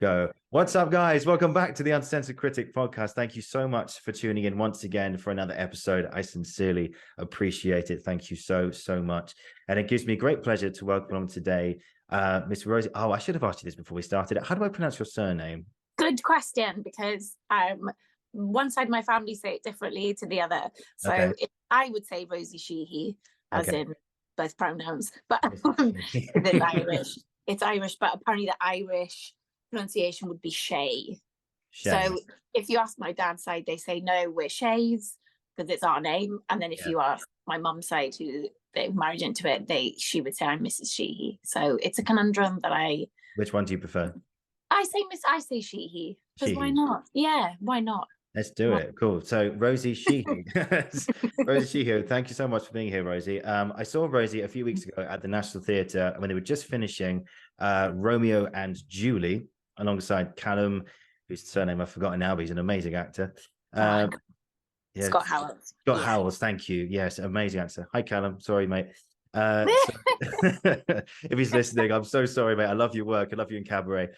Go. What's up, guys? Welcome back to the Uncensored Critic podcast. Thank you so much for tuning in once again for another episode. I sincerely appreciate it. Thank you so much. And it gives me great pleasure to welcome on today Miss Rosie. Oh, I should have asked you this before we started. How do I pronounce your surname? Good question, because one side of my family say it differently to the other. So Okay. I would say Rosie Sheehy, as Okay. in both pronouns, but it's Irish. It's Irish, but apparently the Irish pronunciation would be Shay. So if you ask my dad's side, they say no, we're Shays because it's our name. And then if you ask my mum's side, who they married into it, she would say I'm Mrs. Sheehy. So it's a conundrum that Which one do you prefer? I say Sheehy because why not? Yeah, why not? Let's do it. Cool. So Rosie Sheehy. Rosie Sheehy, thank you so much for being here, Rosie. I saw Rosie a few weeks ago at the National Theatre when they were just finishing Romeo and Julie alongside Callum, whose surname I've forgotten now, but he's an amazing actor. Scott Howells. Scott Howells, thank you. Yes, amazing actor. Hi, Callum. Sorry, mate. If he's listening, I'm so sorry, mate. I love your work. I love you in cabaret.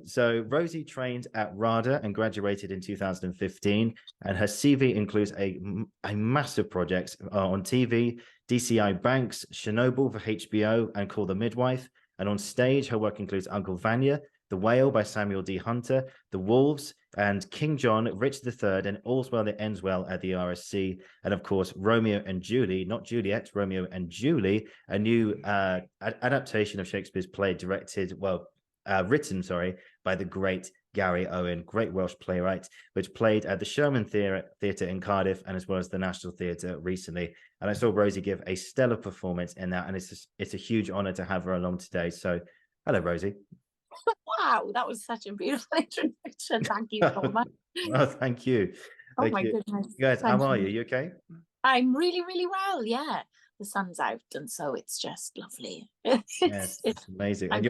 So Rosie trained at RADA and graduated in 2015, and her CV includes a massive projects on TV, DCI Banks, Chernobyl for HBO, and Call the Midwife. And on stage, her work includes Uncle Vanya, The Whale by Samuel D. Hunter, The Wolves, and King John, Richard III, and All's Well That Ends Well at the RSC. And of course, Romeo and Julie, not Juliet, Romeo and Julie, a new adaptation of Shakespeare's play written by the great Gary Owen, great Welsh playwright, which played at the Sherman Theatre in Cardiff and as well as the National Theatre recently. And I saw Rosie give a stellar performance in that, and it's a huge honor to have her along today. So hello, Rosie. Wow, that was such a beautiful introduction. Thank you so much. Oh, thank you. Oh my goodness. You guys, how are you? You okay? I'm really, really well. Yeah, the sun's out, and so it's just lovely. Yes, it's amazing. And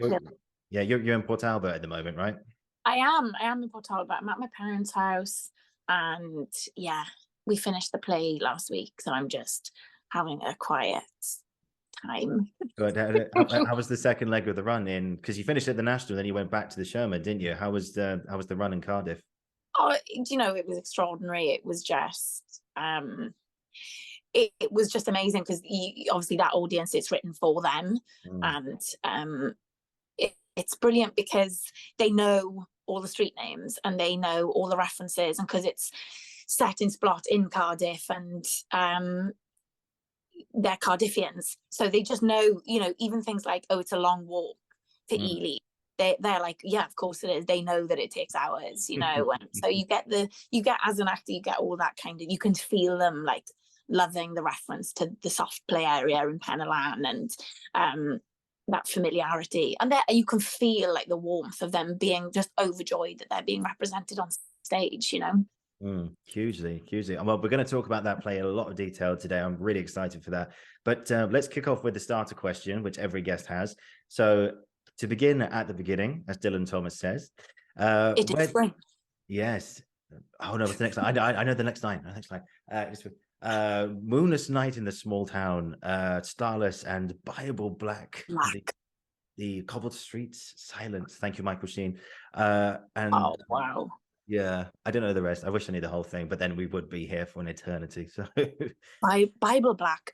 you're in Port Albert at the moment, right? I am in Port Albert. I'm at my parents' house, and yeah, we finished the play last week, so I'm just having a quiet time. Good. How was the second leg of the run in? Because you finished at the National, then you went back to the Sherman, didn't you? How was the run in Cardiff? Oh, it was extraordinary. It was just it was just amazing because obviously that audience, it's written for them, and it's brilliant because they know all the street names and they know all the references, and because it's set in Splot in Cardiff, and they're Cardiffians, so they just know, even things like, oh, it's a long walk to Ely. They're like, yeah, of course it is. They know that it takes hours, and so you get as an actor, you get all that kind of, you can feel them like loving the reference to the soft play area in Penellan, and that familiarity, and you can feel like the warmth of them being just overjoyed that they're being represented on stage. Hugely. Well, we're going to talk about that play in a lot of detail today. I'm really excited for that. But let's kick off with the starter question, which every guest has. So to begin at the beginning, as Dylan Thomas says, it is spring. Yes. Oh no, what's the next line? I know the next line. Moonless night in the small town, starless and Bible black. The cobbled streets, silence. Thank you, Michael Sheen. Oh wow. Yeah, I don't know the rest. I wish I knew the whole thing, but then we would be here for an eternity. So Bible black,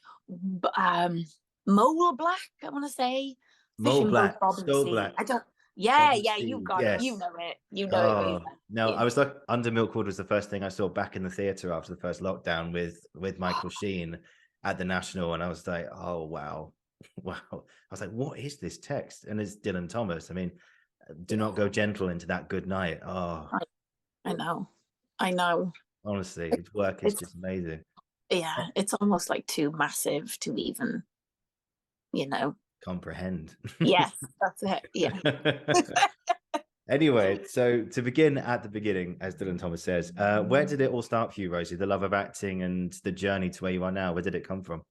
mole black, I want to say. Mole black, so black. I don't. Yeah, you got it. You know it. You know it. No, I was like, Under Milkwood was the first thing I saw back in the theatre after the first lockdown with Michael Sheen at the National, and I was like, oh wow. I was like, what is this text? And it's Dylan Thomas. I mean, do not go gentle into that good night. Oh, I know. Honestly, his work is just amazing. Yeah, it's almost like too massive to even, comprehend. Yes, that's it. Yeah. Anyway, so to begin at the beginning, as Dylan Thomas says, where did it all start for you, Rosie? The love of acting and the journey to where you are now. Where did it come from?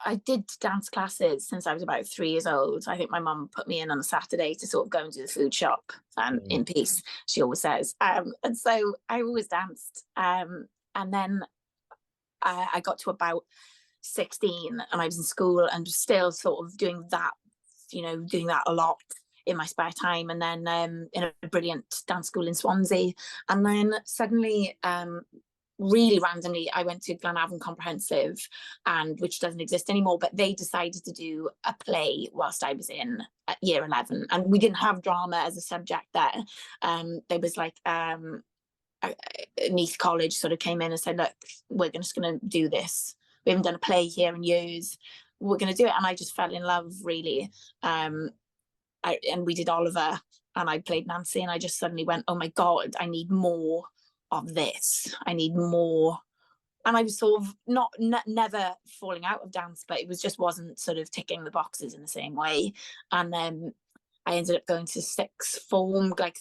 I did dance classes since I was about 3 years old. I think my mum put me in on a Saturday to sort of go into the food shop and in peace, she always says. And so I always danced. And then I got to about 16 and I was in school and still sort of doing that a lot in my spare time, and then in a brilliant dance school in Swansea. And then suddenly, really randomly, I went to Glenavon Comprehensive, and which doesn't exist anymore, but they decided to do a play whilst I was in year 11, and we didn't have drama as a subject there. There was like Neath College sort of came in and said, look, we're just going to do this. We haven't done a play here in years. We're going to do it. And I just fell in love, really. And we did Oliver, and I played Nancy, and I just suddenly went, oh my God, I need more of this. I need more. And I was sort of never falling out of dance, but it was just wasn't sort of ticking the boxes in the same way. And then I ended up going to sixth form, like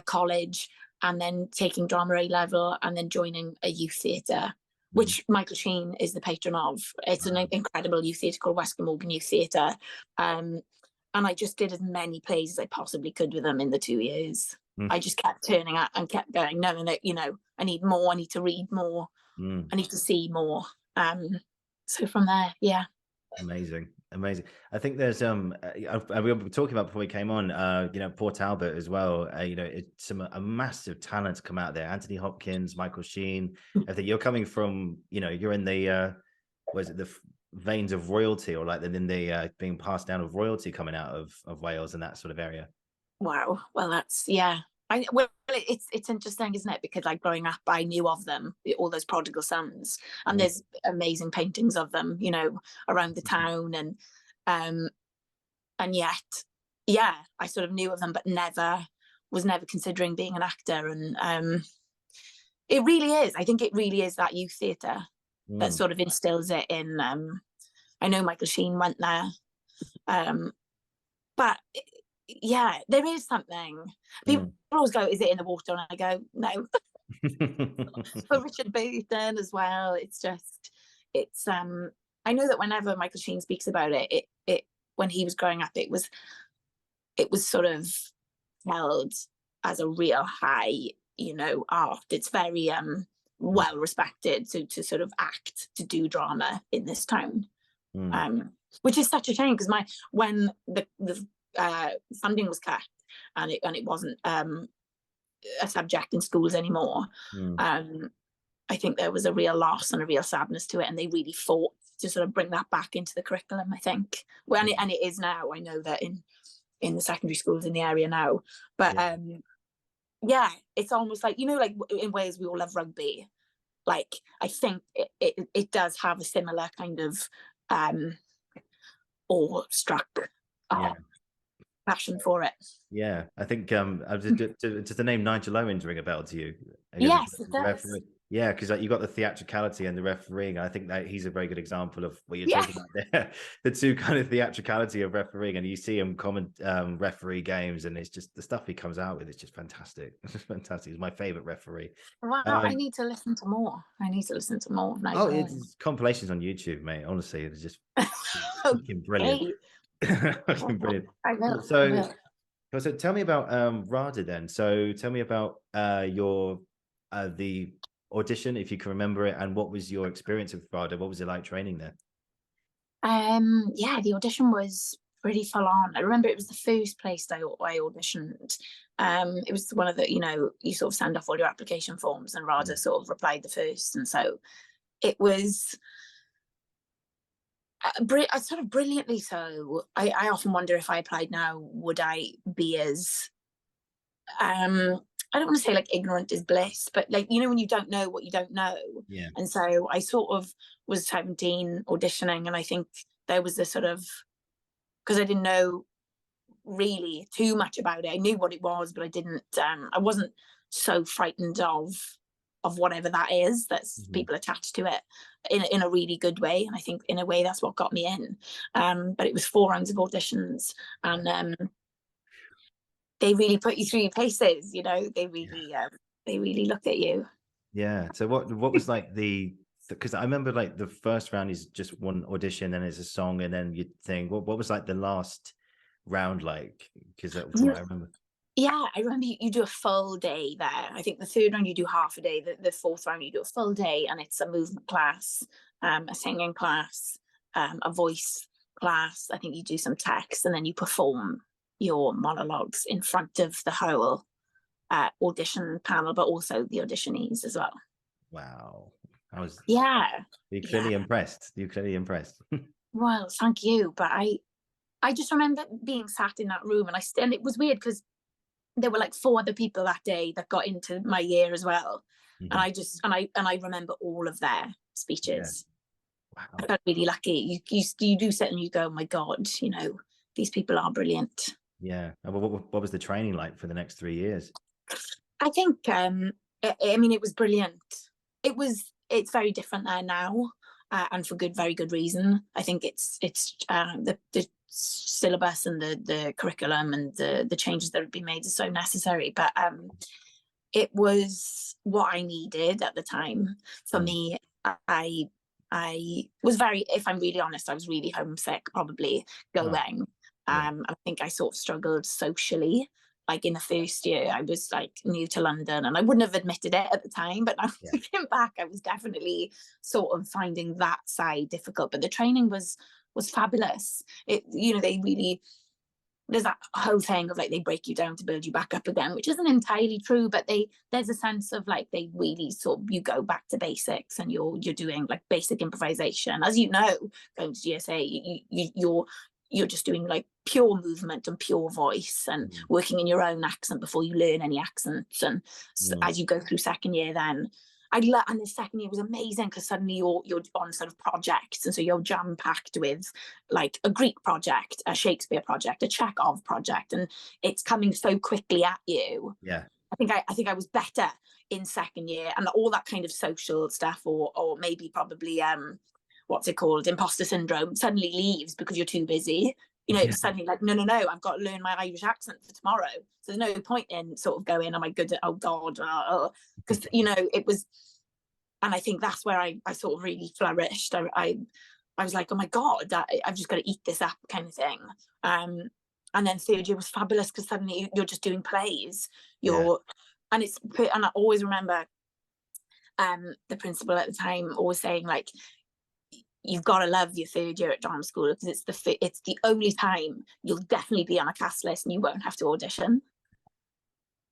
college, and then taking drama A level, and then joining a youth theatre, which Michael Sheen is the patron of. It's an incredible youth theatre called West Glamorgan Youth Theatre. And I just did as many plays as I possibly could with them in the 2 years. I just kept turning up and kept going, no, you know, I need more, I need to read more, I need to see more. So from there, yeah. Amazing. I think there's we were talking about before we came on, you know, Port Albert as well. You know, it's a massive talent to come out there. Anthony Hopkins, Michael Sheen. I think you're coming from, you know, you're in the was it the veins of royalty, or like in the being passed down of royalty coming out of Wales and that sort of area. Wow. Well, that's it's interesting, isn't it? Because like growing up, I knew of them, all those prodigal sons, and there's amazing paintings of them, you know, around the town, and yet, yeah, I sort of knew of them, but was never considering being an actor. And it really is. I think it really is that youth theatre that sort of instills it in. I know Michael Sheen went there, but. Yeah, there is something. People always go, is it in the water? And I go, no. For Richard Burton as well. It's I know that whenever Michael Sheen speaks about it, when he was growing up, it was sort of held as a real high, you know, art. It's very well respected to sort of act, to do drama in this town. Which is such a shame, because when the funding was cut, and it wasn't a subject in schools anymore, I think there was a real loss and a real sadness to it, and they really fought to sort of bring that back into the curriculum, I think. And it is now. I know that in the secondary schools in the area now, but yeah, it's almost like, you know, like in Wales we all love rugby. Like I think it does have a similar kind of awe-struck passion for it. Yeah, I think does the name Nigel Owens ring a bell to you? Yes, it does. Yeah, because like, you got the theatricality and the refereeing. I think that he's a very good example of what you're talking about there. The two kind of theatricality of refereeing, and you see him referee games, and it's just the stuff he comes out with. It's just fantastic. It's just fantastic. He's my favorite referee. Wow, I need to listen to more. Of Nigel Owens. It's compilations on YouTube, mate. Honestly, it's just fucking brilliant. Fucking brilliant. I will. So tell me about RADA then. So tell me about your the audition, if you can remember it, and what was your experience of RADA? What was it like training there? Yeah, the audition was pretty full on. I remember it was the first place I auditioned. It was one of the, you know, you sort of send off all your application forms, and RADA sort of replied the first, and so it was sort of brilliantly so. I often wonder, if I applied now, would I be as I don't want to say like ignorant is bliss, but like, you know, when you don't know what you don't know. Yeah. And so I sort of was 17 auditioning, and I think there was this sort of, because I didn't know really too much about it. I knew what it was, but I wasn't so frightened of whatever that is, that's people attached to it in a really good way. And I think in a way that's what got me in. But it was 4 rounds of auditions, and they really put you through your paces, you know. They really look at you. Yeah. So what was like because I remember like the first round is just one audition, and it's a song, and then you think, what was like the last round like? Because that's what I remember. Yeah, I remember you do a full day there. I think the 3rd round you do half a day. The 4th round you do a full day, and it's a movement class, a singing class, a voice class. I think you do some text, and then you perform. your monologues in front of the whole audition panel, but also the auditionees as well. Wow. I was you're clearly impressed. You're clearly impressed. Well, thank you. But I just remember being sat in that room, and it was weird because there were like 4 other people that day that got into my year as well. And I remember all of their speeches. Wow. I felt really lucky. You do sit and you go, oh my God, you know, these people are brilliant. Yeah. What was the training like for the next 3 years? I think I mean, it was brilliant. It's very different there now, and for very good reason. I think it's the syllabus and the curriculum and the changes that have been made are so necessary. But it was what I needed at the time. For me, I was very, if I'm really honest, I was really homesick probably going. I think I sort of struggled socially. Like in the first year, I was like new to London, and I wouldn't have admitted it at the time, but now looking back, I was definitely sort of finding that side difficult. But the training was fabulous. It, you know, they really, there's that whole thing of like they break you down to build you back up again, which isn't entirely true, but there's a sense of like they really sort of, you go back to basics and you're doing like basic improvisation. As you know, going to GSA, you're just doing like pure movement and pure voice and working in your own accent before you learn any accents. And as you go through second year, then and the second year was amazing because suddenly you're on sort of projects, and so you're jam packed with like a Greek project, a Shakespeare project, a Chekhov project, and it's coming so quickly at you. I think I was better in second year, and all that kind of social stuff, or maybe probably what's it called, imposter syndrome, suddenly leaves because you're too busy. You know, it's suddenly like, no, I've got to learn my Irish accent for tomorrow. So there's no point in sort of going, am I good at, oh God, because, you know, it was, and I think that's where I sort of really flourished. I was like, oh my God, I've just got to eat this up kind of thing. And then third year was fabulous because suddenly you're just doing plays. And I always remember the principal at the time always saying like, you've got to love your third year at drama school because it's the only time you'll definitely be on a cast list and you won't have to audition.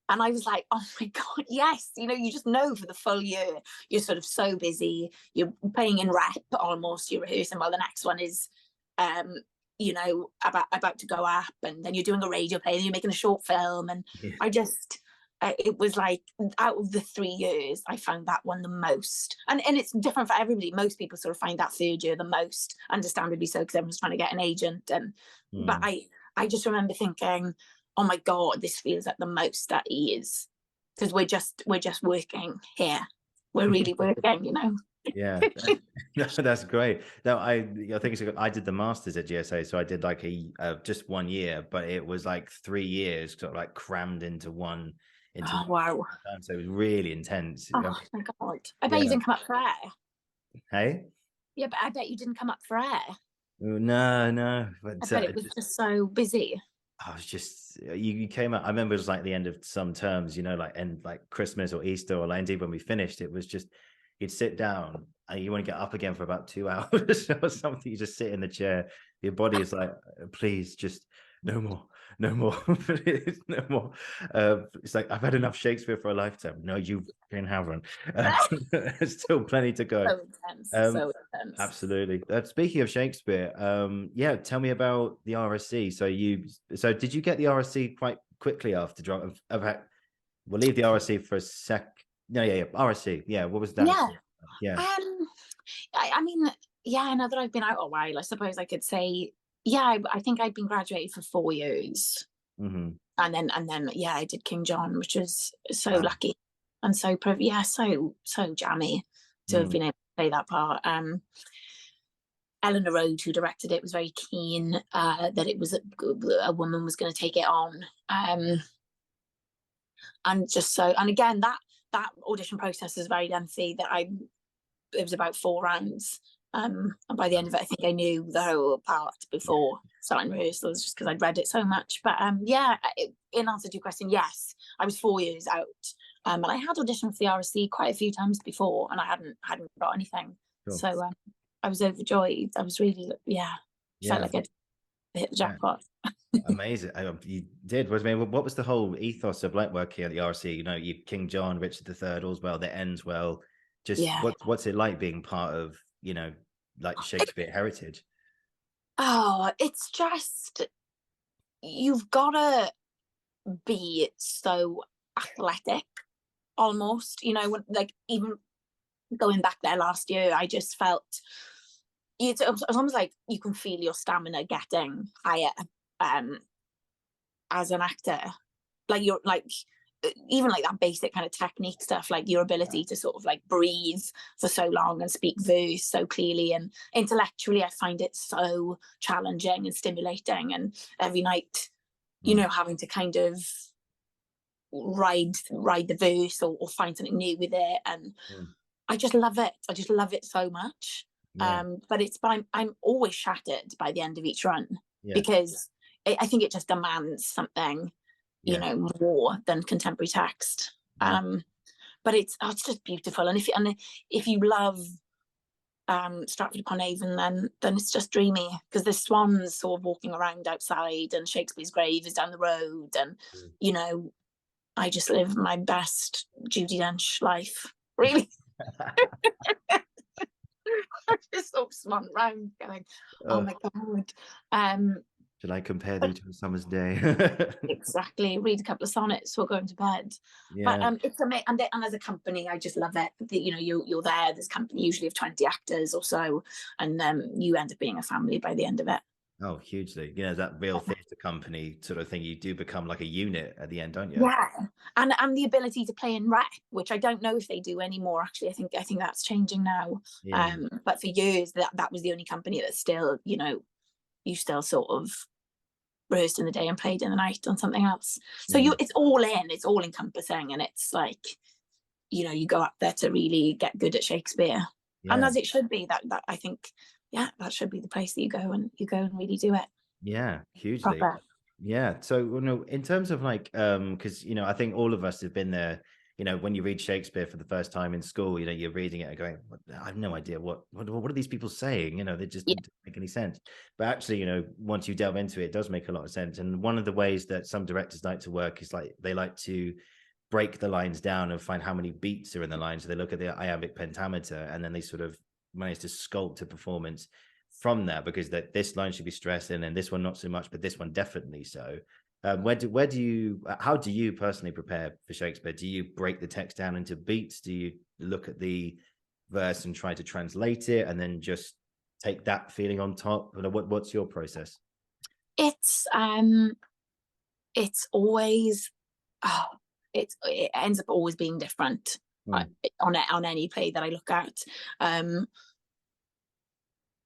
And I was like, oh my God, yes. You know, you just know for the full year, you're sort of so busy, you're playing in rep almost, you're rehearsing while the next one is, you know, about to go up, and then you're doing a radio play, and you're making a short film. And I just, it was like, out of the 3 years, I found that one the most. And it's different for everybody. Most people sort of find that third year the most, understandably so, because everyone's trying to get an agent. And but I just remember thinking, oh my God, this feels like the most at ease, because we're just working here. We're really working, you know. Yeah, that's great. No, I think I did the masters at GSA, so I did like just 1 year, but it was like 3 years sort of like crammed into one. Wow. So it was really intense. Oh my God. I bet you didn't come up for air. Hey? Yeah, but I bet you didn't come up for air. No. But I bet it was just so busy. I was just, you came out, I remember it was like the end of some terms, you know, like Christmas or Easter, or like indeed when we finished, it was just, you'd sit down and you want to get up again for about 2 hours or something. You just sit in the chair. Your body is like, please, just no more. No more. It's like, I've had enough Shakespeare for a lifetime. No, you haven't. There's still plenty to go. So intense. So intense. Absolutely. Speaking of Shakespeare, tell me about the RSC. So did you get the RSC quite quickly after drama? We'll leave the RSC for a sec. No, RSC. Yeah, what was that? I mean, now that I've been out a while, I suppose I could say, I think I'd been graduated for 4 years. And then I did King John, which was so lucky and so so jammy to have been able to play that part. Eleanor Rode, who directed it, was very keen that it was a woman was going to take it on. And just so, and again, that audition process is very lengthy. It was about 4 rounds. And by the end of it, I think I knew the whole part before starting rehearsals, just because I'd read it so much. But in answer to your question, yes, I was 4 years out. And I had auditioned for the RSC quite a few times before, and I hadn't got anything. Cool. So I was overjoyed. I was really, felt like I'd hit the jackpot. Amazing. You did. What was the whole ethos of like working at the RC? You know, you King John, Richard III, all's well that ends well. Just Yeah. what's it like being part of, you know, like Shakespeare heritage? Oh, it's just, you've gotta be so athletic almost, you know, when, like, even going back there last year, I just felt it's almost like you can feel your stamina getting higher as an actor. Like, you're like, even like that basic kind of technique stuff, like your ability to sort of like breathe for so long and speak verse so clearly, and intellectually I find it so challenging and stimulating, and every night, you know, having to kind of ride the verse, or find something new with it, and I just love it. I just love it so much. Yeah. But I'm always shattered by the end of each run, Yeah. because I think it just demands something, you know, more than contemporary text. But it's just beautiful, and if you love Stratford upon Avon, then it's just dreamy, because there's swans sort of walking around outside, and Shakespeare's grave is down the road, and you know, I just live my best Judi Dench life, really. I just sort of swan round going, oh my God. Should I compare thee to a summer's day? Exactly. Read a couple of sonnets before going to bed. Yeah. But it's amazing, and as a company, I just love it. You know, you're there. There's a company usually of 20 actors or so, and you end up being a family by the end of it. Oh, hugely. You know, that real theatre company sort of thing. You do become like a unit at the end, don't you? Yeah, and the ability to play in rep, which I don't know if they do anymore. Actually, I think that's changing now. Yeah. But for years, that was the only company that still, you know, you still sort of rehearsed in the day and played in the night on something else. So it's all encompassing, and it's like, you know, you go up there to really get good at Shakespeare, and as it should be. That I think, yeah, that should be the place that you go and really do it. Yeah, hugely. Proper. Yeah. So, you know, in terms of like, because, you know, I think all of us have been there, you know, when you read Shakespeare for the first time in school, you know, you're reading it and going, I have no idea what are these people saying? You know, they just Yeah. don't make any sense. But actually, you know, once you delve into it, it does make a lot of sense. And one of the ways that some directors like to work is like they like to break the lines down and find how many beats are in the line. So they look at the iambic pentameter, and then they sort of manage to sculpt a performance from that, because that this line should be stressed in and this one not so much, but this one definitely so. Where do you, how do you personally prepare for Shakespeare? Do you break the text down into beats? Do you look at the verse and try to translate it and then just take that feeling on top? What's your process? It's always, oh, it ends up always being different on any play that I look at.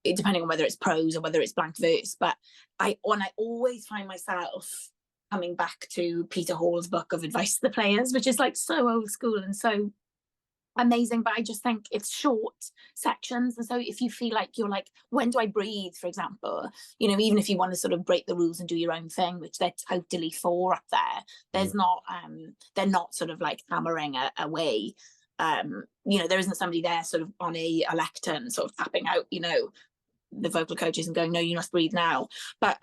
Depending on whether it's prose or whether it's blank verse, but I always find myself coming back to Peter Hall's book of advice to the players, which is like so old school and so amazing, but I just think it's short sections, and so if you feel like you're like, when do I breathe, for example, you know, even if you want to sort of break the rules and do your own thing, which they're totally for up there, there's not they're not sort of like hammering away. You know, there isn't somebody there sort of on a lectern sort of tapping out, you know, the vocal coaches and going, no, you must breathe now. But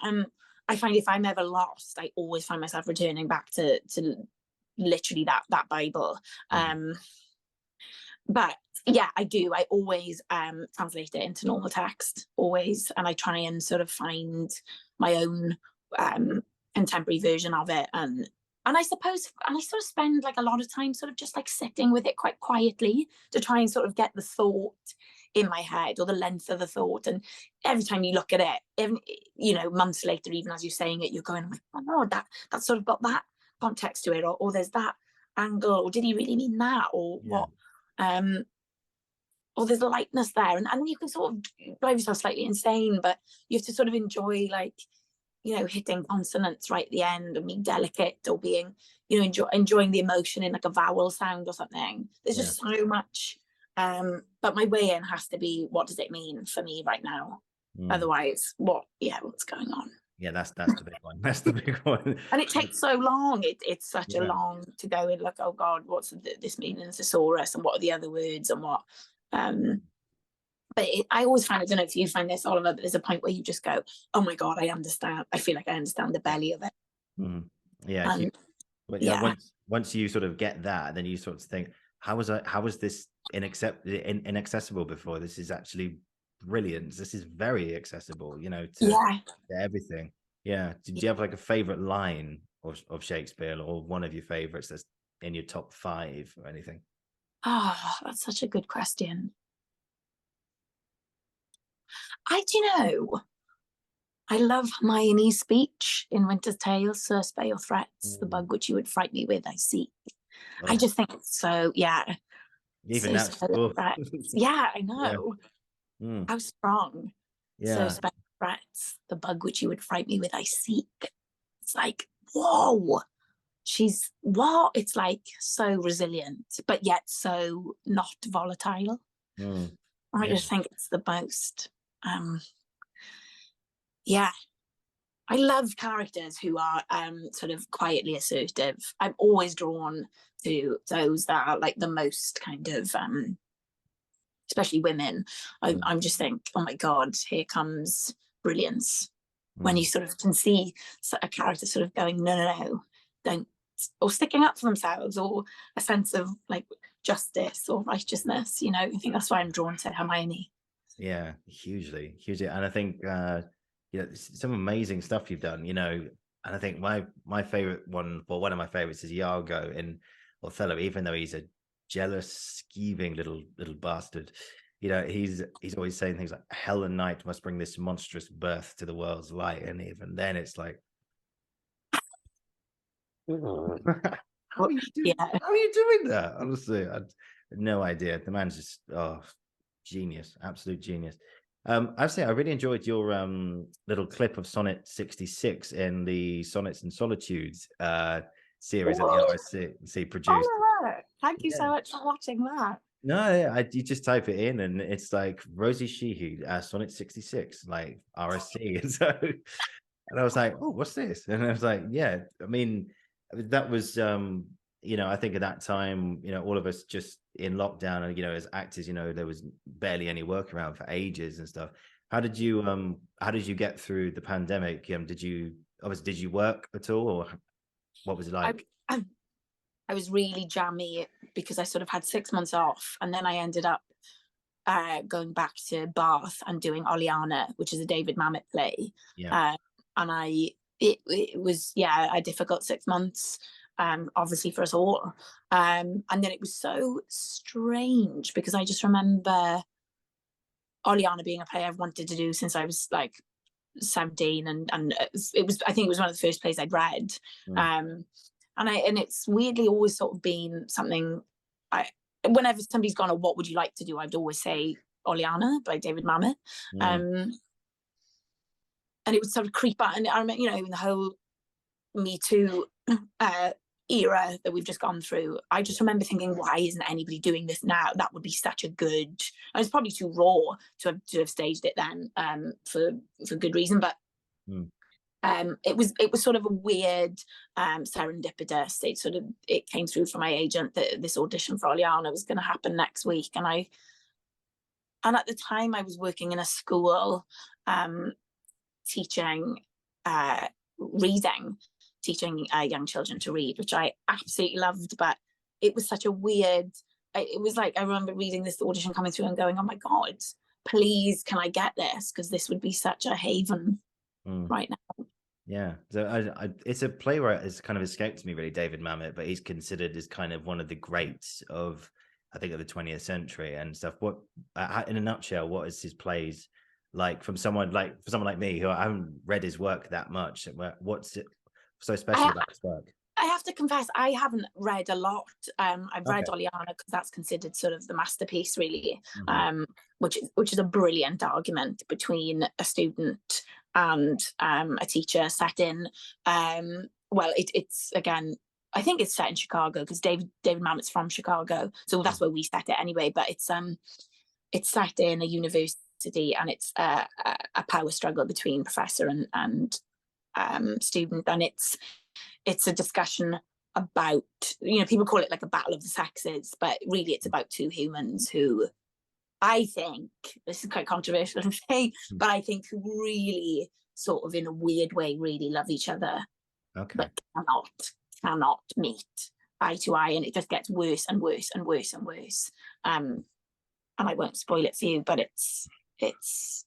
I find if I'm ever lost, I always find myself returning back to literally that Bible. But yeah, I do. I always translate it into normal text, always, and I try and sort of find my own contemporary version of it, and I suppose, and I sort of spend like a lot of time sort of just like sitting with it quite quietly to try and sort of get the thought in my head, or the length of the thought. And every time you look at it, even, you know, months later, even as you're saying it, you're going, oh no, that sort of got that context to it, or there's that angle, or did he really mean that, or what? Or there's a lightness there, and you can sort of drive yourself slightly insane, but you have to sort of enjoy, like, you know, hitting consonants right at the end, or being delicate, or being, you know, enjoying the emotion in like a vowel sound or something. There's just so much. But my way in has to be, what does it mean for me right now? Otherwise, what's going on? Yeah, that's the big one. That's the big one. And it takes so long. It's such a long to go in, like, oh God, what's this mean in thesaurus, and what are the other words, and what But I always find, I don't know if you find this, Oliver, but there's a point where you just go, oh my God, I understand. I feel like I understand the belly of it. Mm. Yeah. And But yeah, yeah, once you sort of get that, then you sort of think, how was this inaccessible before? This is actually brilliant. This is very accessible, to yeah. everything. Yeah. Do you have like a favorite line of Shakespeare, or one of your favorites that's in your top 5 or anything? Oh, that's such a good question. Do you know, I love Hermione's speech in Winter's Tale, Sir, spare your threats, the bug which you would fright me with, I seek. I Oh, just think it's so, yeah. even So that's spare your threats. Yeah, I yeah. know. Mm. How strong. So Yeah. spare your threats, the bug which you would fright me with, I seek. It's like, whoa. She's what? It's like so resilient, but yet so not volatile. Mm. I Yeah. just think it's the most yeah. I love characters who are sort of quietly assertive. I'm always drawn to those that are like the most kind of especially women. I'm just think, oh my God, here comes brilliance. When you sort of can see a character sort of going, no, don't, or sticking up for themselves, or a sense of like justice or righteousness. I think that's why I'm drawn to Hermione. Yeah, hugely, and I think some amazing stuff you've done. And I think my favorite one, well, one of my favorites is Iago in Othello. Even though he's a jealous, scheming little bastard, he's always saying things like, "Hell and night must bring this monstrous birth to the world's light," and even then, it's like, how are you doing? Yeah. How are you doing that? Honestly, I had no idea. The man's just genius, absolute genius. I'd say I really enjoyed your little clip of Sonnet 66 in the Sonnets and Solitudes series that the What? RSC produced. Oliver, thank you so Yeah. much for watching that. No, yeah, you just type it in and it's like Rosie Sheehy, Sonnet 66, like RSC. And I was like, oh, what's this? And I was like, yeah, I mean, that was I think at that time, all of us just in lockdown, and as actors, there was barely any work around for ages and stuff. How did you get through the pandemic? Did you work at all, or what was it like? I was really jammy because I sort of had 6 months off, and then I ended up going back to Bath and doing Oleana, which is a David Mamet play. Yeah. And it was a difficult 6 months, obviously for us all. And then it was so strange because I just remember Oleana being a play I've wanted to do since I was like 17, and I think it was one of the first plays I'd read. And it's weirdly always sort of been something whenever somebody's gone, what would you like to do, I'd always say Oleana by David Mamet. And it would sort of creep out, and I remember, in the whole Me Too era that we've just gone through, I just remember thinking, why isn't anybody doing this now? That would be such a good, and it's probably too raw to have staged it then, for good reason, but it was sort of a weird serendipitous. It came through from my agent that this audition for Oleana was going to happen next week, and at the time I was working in a school teaching reading, teaching young children to read, which I absolutely loved. But it was such a weird, it was like, I remember reading this audition coming through and going, oh my God, please can I get this, because this would be such a haven right now. Yeah, so it's a playwright that's kind of escaped me really, David Mamet, but he's considered as kind of one of the greats of, I think, of the 20th century and stuff. What, in a nutshell, what is his plays like for someone like me who I haven't read his work that much? What's it so special about his work? I have to confess, I haven't read a lot. I've read Oleana because that's considered sort of the masterpiece, really, which is a brilliant argument between a student and a teacher set in. It's again, I think it's set in Chicago because David Mamet's from Chicago, so that's where we set it anyway. But it's set in a university, and it's a power struggle between professor and student, and it's a discussion about, people call it like a battle of the sexes, but really it's about two humans who I think this is quite controversial to say, but I think really sort of in a weird way really love each other, Okay. but cannot meet eye to eye, and it just gets worse and worse and worse and worse. And I won't spoil it for you, but it's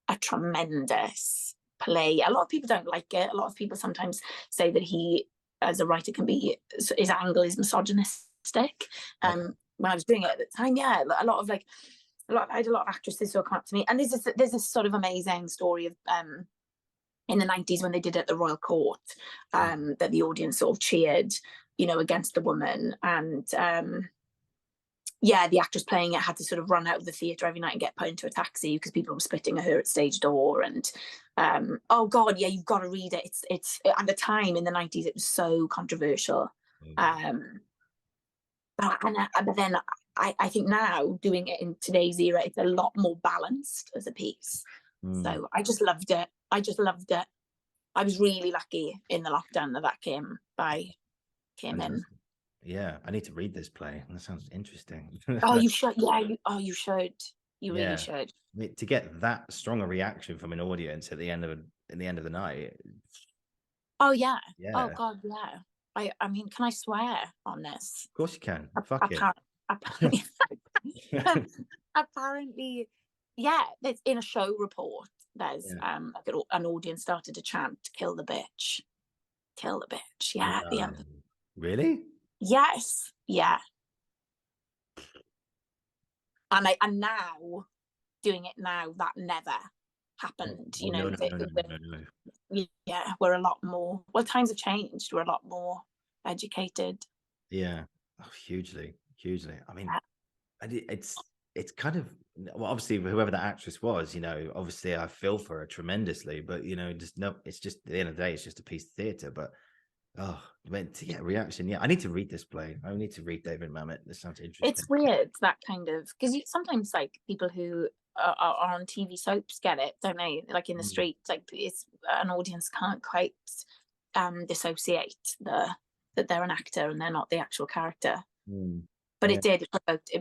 a tremendous play. A lot of people don't like it. A lot of people sometimes say that he, as a writer, can be, his angle is misogynistic. When I was doing it at the time, yeah, I had a lot of actresses who come up to me, and there's this sort of amazing story of in the 90s when they did it at the Royal Court, that the audience sort of cheered, you know, against the woman, and yeah, the actress playing it had to sort of run out of the theatre every night and get put into a taxi because people were spitting at her at stage door. And oh god, yeah, you've got to read it. It's at the time in the 90s it was so controversial. But then I think now doing it in today's era, it's a lot more balanced as a piece. So I just loved it. I was really lucky in the lockdown that came in. Yeah, I need to read this play. That sounds interesting. Oh, you should. Yeah, you should. You really should. I mean, to get that strong a reaction from an audience at the end of the night. Oh yeah. Oh god, yeah. I mean, can I swear on this? Of course you can. Fuck it. Apparently, yeah. It's in a show report. There's an audience started to chant, "Kill the bitch, kill the bitch." Yeah. Yeah. Really? Yes. Yeah. And now doing it now, that never happened. You know, no. Yeah, we're a lot more. Well, times have changed. We're a lot more educated. Yeah, hugely. I mean, it's kind of, well, obviously whoever the actress was, you know, obviously I feel for her tremendously, but you know, it's just at the end of the day, it's just a piece of theatre. But to get a reaction, yeah, I need to read this play. I need to read David Mamet. This sounds interesting. It's weird, that kind of, because sometimes like people who are on TV soaps get it, don't they? Like in the street, like it's an audience can't quite dissociate that they're an actor and they're not the actual character. But it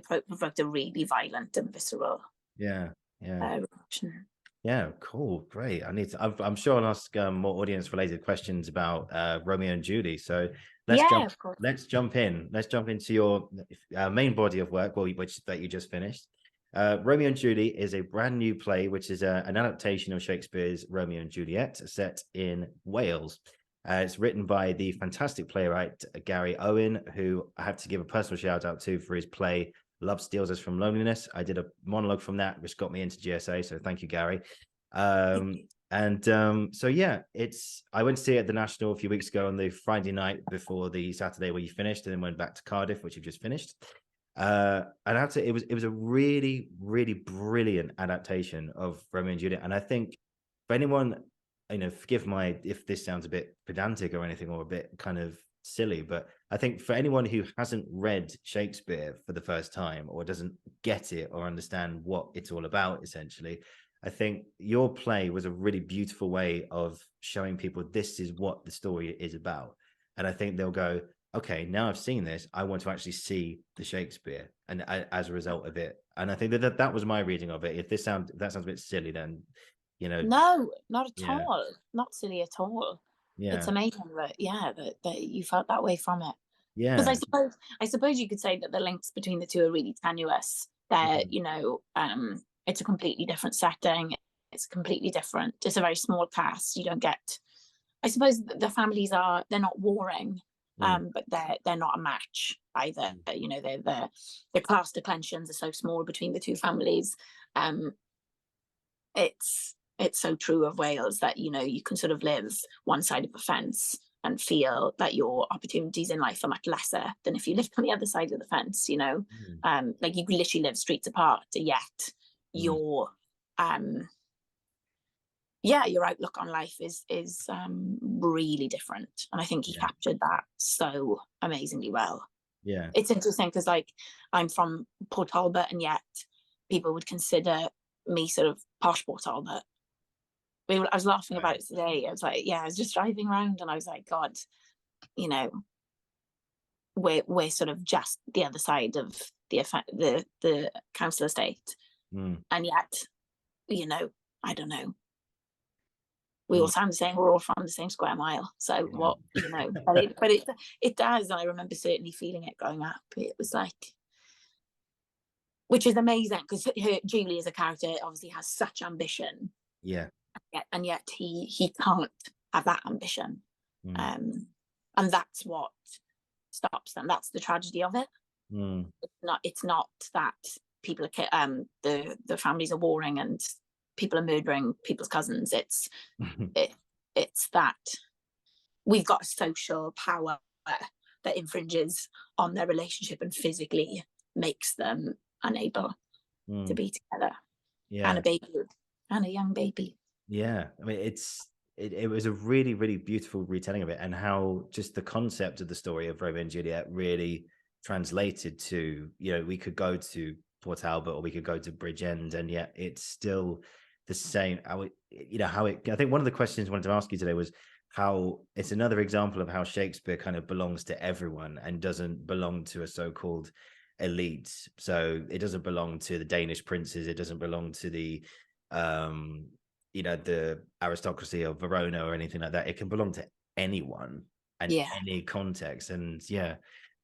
provoked a really violent and visceral reaction. Yeah, cool, great. I'm sure I'll ask more audience-related questions about Romeo and Julie. So let's jump into your main body of work, that you just finished. Romeo and Julie is a brand new play, which is an adaptation of Shakespeare's Romeo and Juliet, set in Wales. It's written by the fantastic playwright Gary Owen, who I have to give a personal shout out to for his play Love Steals Us from Loneliness. I did a monologue from that, which got me into GSA. So thank you, Gary. So yeah, I went to see it at the National a few weeks ago on the Friday night before the Saturday where you finished, and then went back to Cardiff, which you've just finished. And I have to say, it was a really, really brilliant adaptation of Romeo and Juliet. And I think for anyone, you know, forgive if this sounds a bit pedantic or anything, or a bit kind of silly, but I think for anyone who hasn't read Shakespeare for the first time, or doesn't get it or understand what it's all about, essentially, I think your play was a really beautiful way of showing people this is what the story is about. And I think they'll go, okay, now I've seen this, I want to actually see the Shakespeare, and as a result of it. And I think that was my reading of it. If that sounds a bit silly, then, you know, no, not at all, not silly at all. Yeah, it's amazing that you felt that way from it. Yeah, because I suppose you could say that the links between the two are really tenuous. They're you know, it's a completely different setting. It's completely different. It's a very small cast. You don't get. I suppose the families they're not warring, but they're not a match either. You know, their class declensions are so small between the two families. It's so true of Wales that, you know, you can sort of live one side of the fence and feel that your opportunities in life are much lesser than if you lived on the other side of the fence, you know. Like you can literally live streets apart, yet your outlook on life is really different. And I think he captured that so amazingly well. Yeah, it's interesting because, like, I'm from Port Talbot, and yet people would consider me sort of posh Port Talbot. I was laughing about it today. I was like, I was just driving around and I was like, God, you know, we're sort of just the other side of the council estate, and yet, you know, I don't know. We all sound the same. We're all from the same square mile. So what, you know? But it does. And I remember certainly feeling it growing up. It was like, which is amazing because Julie as a character obviously has such ambition. Yeah. And yet he can't have that ambition. And that's what stops them. That's the tragedy of it. It's not that people are the families are warring and people are murdering people's cousins. It's that we've got a social power that infringes on their relationship and physically makes them unable to be together. And a baby, and a young baby. Yeah, I mean, it was a really, really beautiful retelling of it, and how just the concept of the story of Romeo and Juliet really translated to, you know, we could go to Port Albert or we could go to Bridgend, and yet it's still the same. I think one of the questions I wanted to ask you today was how it's another example of how Shakespeare kind of belongs to everyone and doesn't belong to a so-called elite. So it doesn't belong to the Danish princes. It doesn't belong to the the aristocracy of Verona or anything like that. It can belong to anyone and any context. And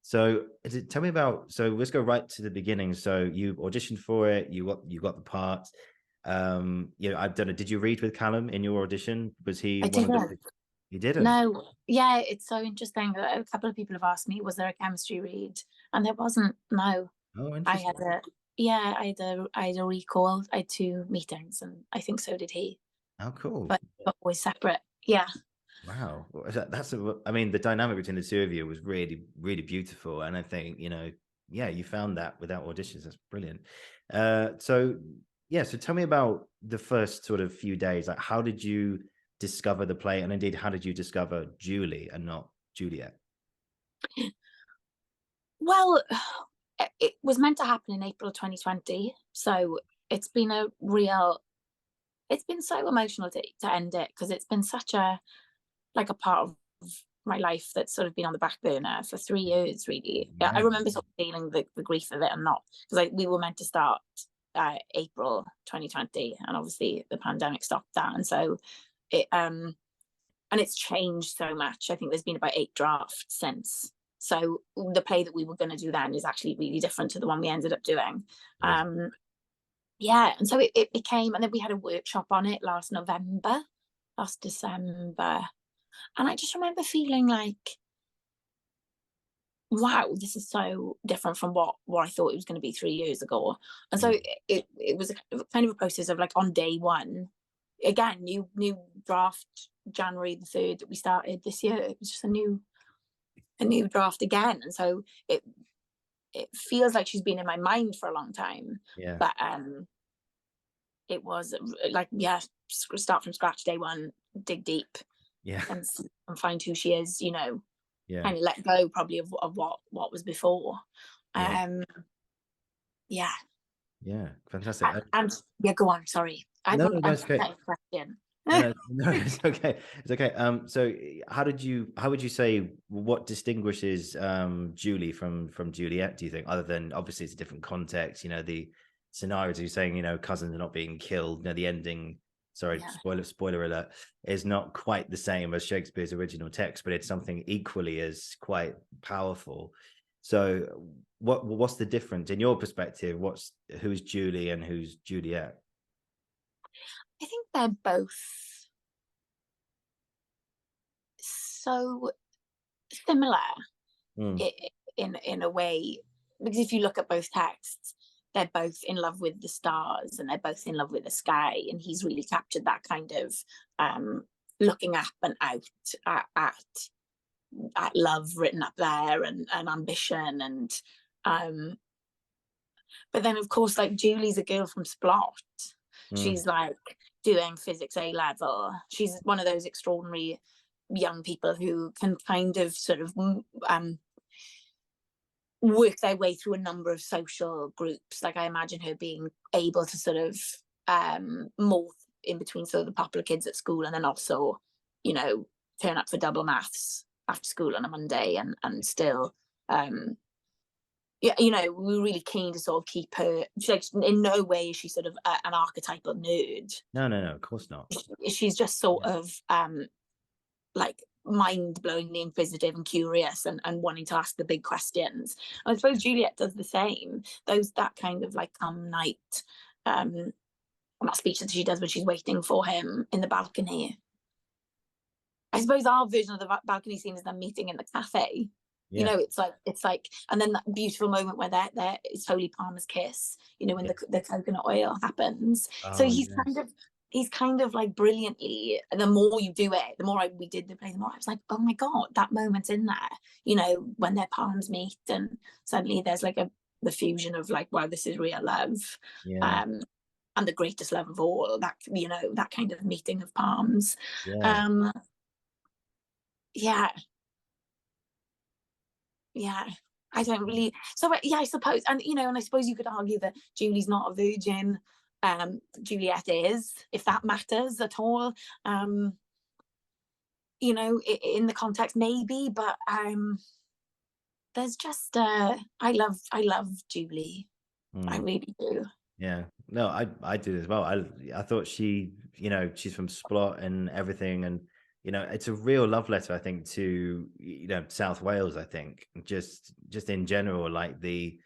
so tell me about, so let's go right to the beginning. So you auditioned for it, you got the part. I don't know, did you read with Callum in your audition? Was he I didn't. You didn't? No. Yeah, it's so interesting. A couple of people have asked me, was there a chemistry read? And there wasn't. No. Oh, interesting. I had a recall. I had 2 meetings, and I think so did he. Oh, cool. But always separate. Yeah. Wow. I mean, the dynamic between the two of you was really, really beautiful. And I think, you found that without auditions. That's brilliant. So tell me about the first sort of few days. Like, how did you discover the play? And indeed, how did you discover Julie and not Juliet? Well, it was meant to happen in April 2020. So it's been so emotional to end it, because it's been such a part of my life that's sort of been on the back burner for 3 years, really. Yeah. I remember sort of feeling the grief of it, and not because we were meant to start April 2020, and obviously the pandemic stopped that, and so it and it's changed so much. I think there's been about 8 drafts since. So the play that we were going to do then is actually really different to the one we ended up doing. And so it became, and then we had a workshop on it last December. And I just remember feeling like, wow, this is so different from what I thought it was going to be 3 years ago. And so it was kind of a process of, like, on day one, again, new draft, January the 3rd that we started this year. It was just a new draft again. And so it feels like she's been in my mind for a long time. Yeah. But it was like, start from scratch day one, dig deep. Yeah. And find who she is, kind of let go probably of what was before. Yeah, fantastic. And go on, sorry. No, that's okay. Question. No, it's okay. It's okay. So how would you say, what distinguishes Julie from Juliet, do you think, other than obviously it's a different context, the scenarios you're saying, cousins are not being killed, the ending, spoiler alert, is not quite the same as Shakespeare's original text, but it's something equally as quite powerful. So what's the difference in your perspective? Who's Julie and who's Juliet? I think they're both so similar in a way, because if you look at both texts, they're both in love with the stars and they're both in love with the sky, and he's really captured that kind of looking up and out at love written up there, and ambition, and but then of course, like, Julie's a girl from Splot. She's like doing physics A level. She's one of those extraordinary young people who can kind of sort of work their way through a number of social groups. Like, I imagine her being able to sort of morph in between sort of the popular kids at school, and then also, turn up for double maths after school on a Monday and still Yeah, you know, we were really keen to sort of keep her. Like, in no way is she sort of an archetypal nerd. No, of course not. She's just sort of like mind-blowingly inquisitive and curious, and wanting to ask the big questions. And I suppose Juliet does the same. That kind of like night, that speech that she does when she's waiting for him in the balcony. I suppose our version of the balcony scene is them meeting in the cafe. You know, it's like, and then that beautiful moment where it's Holy Palmer's kiss, you know, when the coconut oil happens. So he's kind of like brilliantly, the more you do it, the more we did the play, the more I was like, oh my God, that moment's in there, you know, when their palms meet and suddenly there's like the fusion of like, wow, this is real love. And the greatest love of all, that, you know, that kind of meeting of palms. I don't really, so I suppose, and you know, and I suppose you could argue that Julie's not a virgin. Juliet is, if that matters at all. You know, in the context maybe, but there's just I love Julie. I really do. Yeah, no, I did as well. I thought she, you know, she's from Splot and everything, and you know, it's a real love letter, I think, to, you know, South Wales. I think just in general, like the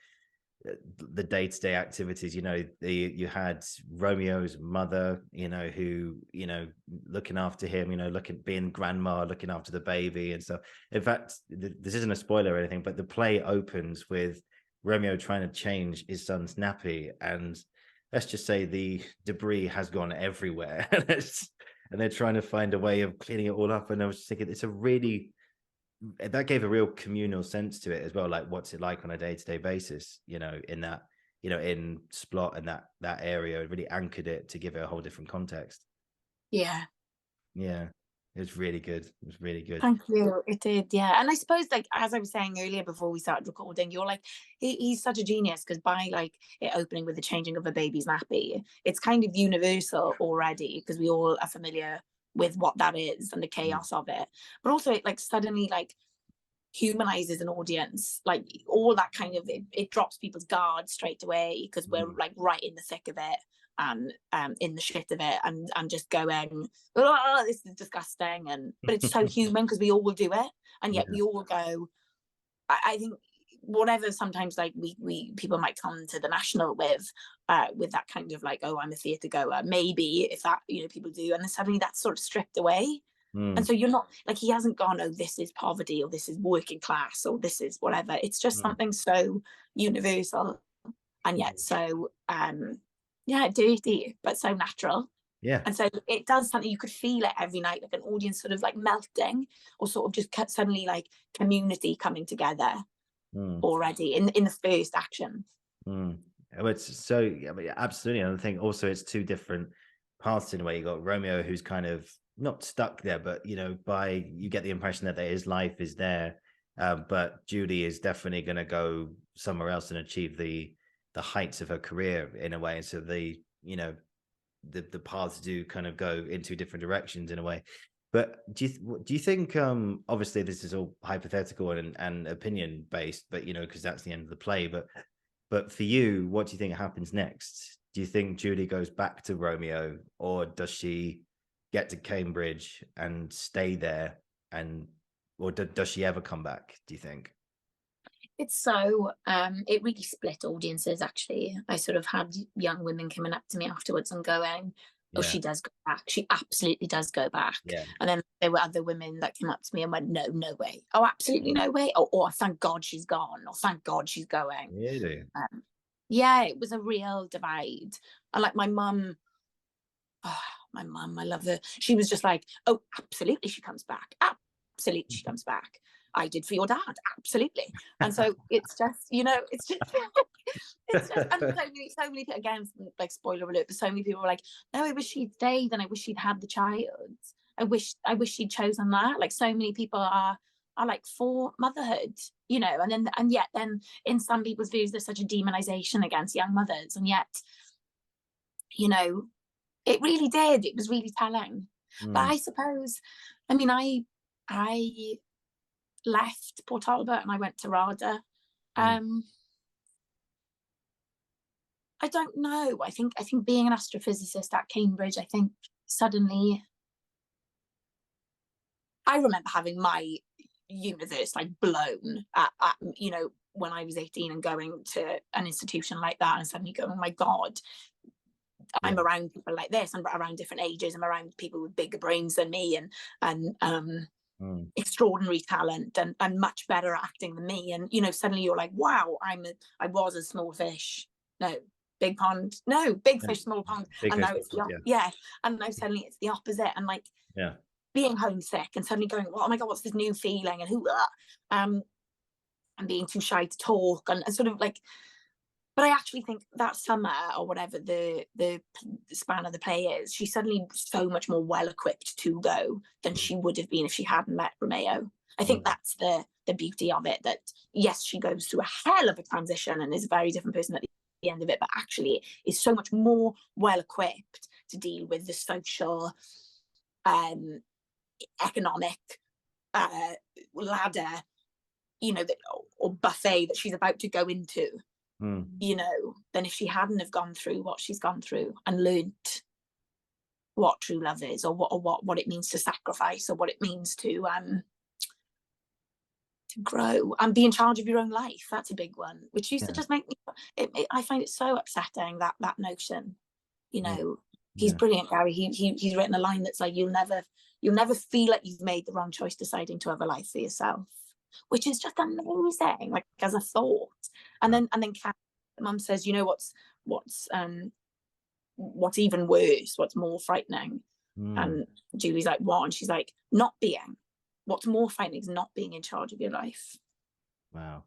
day-to-day activities. You know, you had Romeo's mother, you know, who, you know, looking after him, you know, being grandma, looking after the baby and stuff. In fact, this isn't a spoiler or anything, but the play opens with Romeo trying to change his son's nappy, and let's just say the debris has gone everywhere. And they're trying to find a way of cleaning it all up. And I was just thinking, that gave a real communal sense to it as well. Like, what's it like on a day-to-day basis, you know, in that, you know, in Splot and that area. It really anchored it to give it a whole different context. Yeah, it was really good. It was really good. Thank you. It did, yeah. And I suppose, like, as I was saying earlier before we started recording, you're like, he's such a genius, because by like it opening with the changing of a baby's nappy, it's kind of universal already, because we all are familiar with what that is and the chaos of it. But also it like suddenly like humanizes an audience, like all that kind of, it drops people's guard straight away, because we're like right in the thick of it, and in the shit of it, and just going, oh, this is disgusting, but it's so human, because we all do it, and yet we all go, I think whatever sometimes like we people might come to the National with that kind of like, oh, I'm a theatre goer, maybe, if that, you know, people do, and then suddenly that's sort of stripped away. And so you're not like, he hasn't gone, oh, this is poverty, or this is working class, or this is whatever. It's just something so universal, and yet so dirty, but so natural. And so it does something, you could feel it every night, like an audience sort of like melting, or sort of just suddenly like community coming together already in the first action. It's so, I mean, absolutely. And I think also it's two different paths in a way. You got Romeo, who's kind of not stuck there, but you know, you get the impression that his life is there, but Julie is definitely going to go somewhere else and achieve the heights of her career in a way. And so you know, the paths do kind of go into different directions in a way. But do you think, obviously this is all hypothetical and opinion based, but you know, because that's the end of the play, but for you, what do you think happens next? Do you think Julie goes back to Romeo, or does she get to Cambridge and stay there, or does she ever come back, do you think? It's so it really split audiences, actually. I sort of had young women coming up to me afterwards and going, oh, she does go back, she absolutely does go back. And then there were other women that came up to me and went, no way, oh, absolutely no way, or thank God she's gone, or thank God she's going. Really? It was a real divide. And like my mum, I love her, she was just like, oh, absolutely she comes back, absolutely she comes back, I did for your dad, absolutely. And so it's just, you know, it's just and so many again, like spoiler alert, but so many people were like, no, I wish she'd stayed, and I wish she'd had the child, I wish she'd chosen that. Like, so many people are like for motherhood, you know, and yet then in some people's views there's such a demonization against young mothers, and yet, you know, it was really telling. But I suppose, I mean, I left Port Talbot and I went to RADA. I don't know. I think being an astrophysicist at Cambridge, I think suddenly, I remember having my universe like blown at you know, when I was 18 and going to an institution like that and suddenly going, oh my God, I'm around people like this. I'm around different ages. I'm around people with bigger brains than me and extraordinary talent and much better acting than me. And, you know, suddenly you're like, wow, I was a small fish. No, big pond. No, big fish, small pond. Big and fish, now it's pond, and now suddenly it's the opposite. And like being homesick and suddenly going, well, oh my God, what's this new feeling? And and being too shy to talk and sort of like, but I actually think that summer or whatever the span of the play is, she's suddenly so much more well equipped to go than she would have been if she hadn't met Romeo. I think that's the beauty of it, that yes, she goes through a hell of a transition and is a very different person at the end of it, but actually is so much more well equipped to deal with the social, economic ladder, you know, or buffet that she's about to go into. You know, than if she hadn't have gone through what she's gone through and learnt what true love is, or what it means to sacrifice, or what it means to grow and be in charge of your own life. That's a big one, which used to just make me. I find it so upsetting, that notion. You know, he's brilliant, Gary. He's written a line that's like, you'll never feel like you've made the wrong choice deciding to have a life for yourself, which is just amazing, like as a thought. And then Mum says, you know what's even worse, what's more frightening? And Julie's like, what? And she's like, not being. What's more frightening is not being in charge of your life. Wow.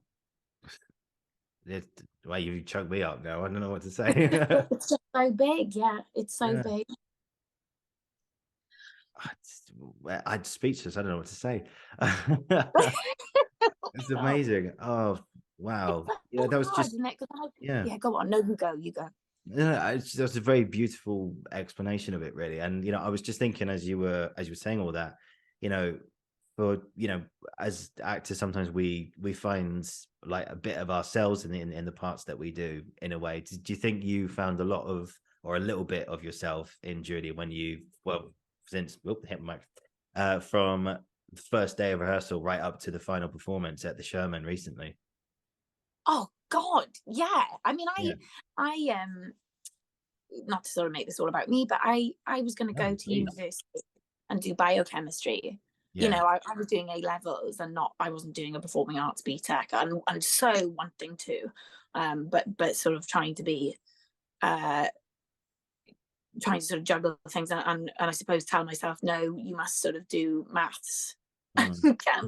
Well, you choked me up now. I don't know what to say. It's just so big. Yeah, it's so big. I'm speechless. I don't know what to say. It's amazing. Oh, wow. Yeah, that was just go on. No, you go. Yeah, that's a very beautiful explanation of it, really. And I was just thinking as you were saying all that, for as actors, sometimes we find like a bit of ourselves in the parts that we do, in a way. Do you think you found a lot of, or a little bit of yourself in Julie when you, since from the first day of rehearsal right up to the final performance at the Sherman recently? Oh God, yeah. I mean, I not to sort of make this all about me, but I was going to go to university and do biochemistry. You know, I was doing A levels and I wasn't doing a performing arts BTEC, and so wanting to, but sort of trying to sort of juggle things and I suppose tell myself, no, you must sort of do maths and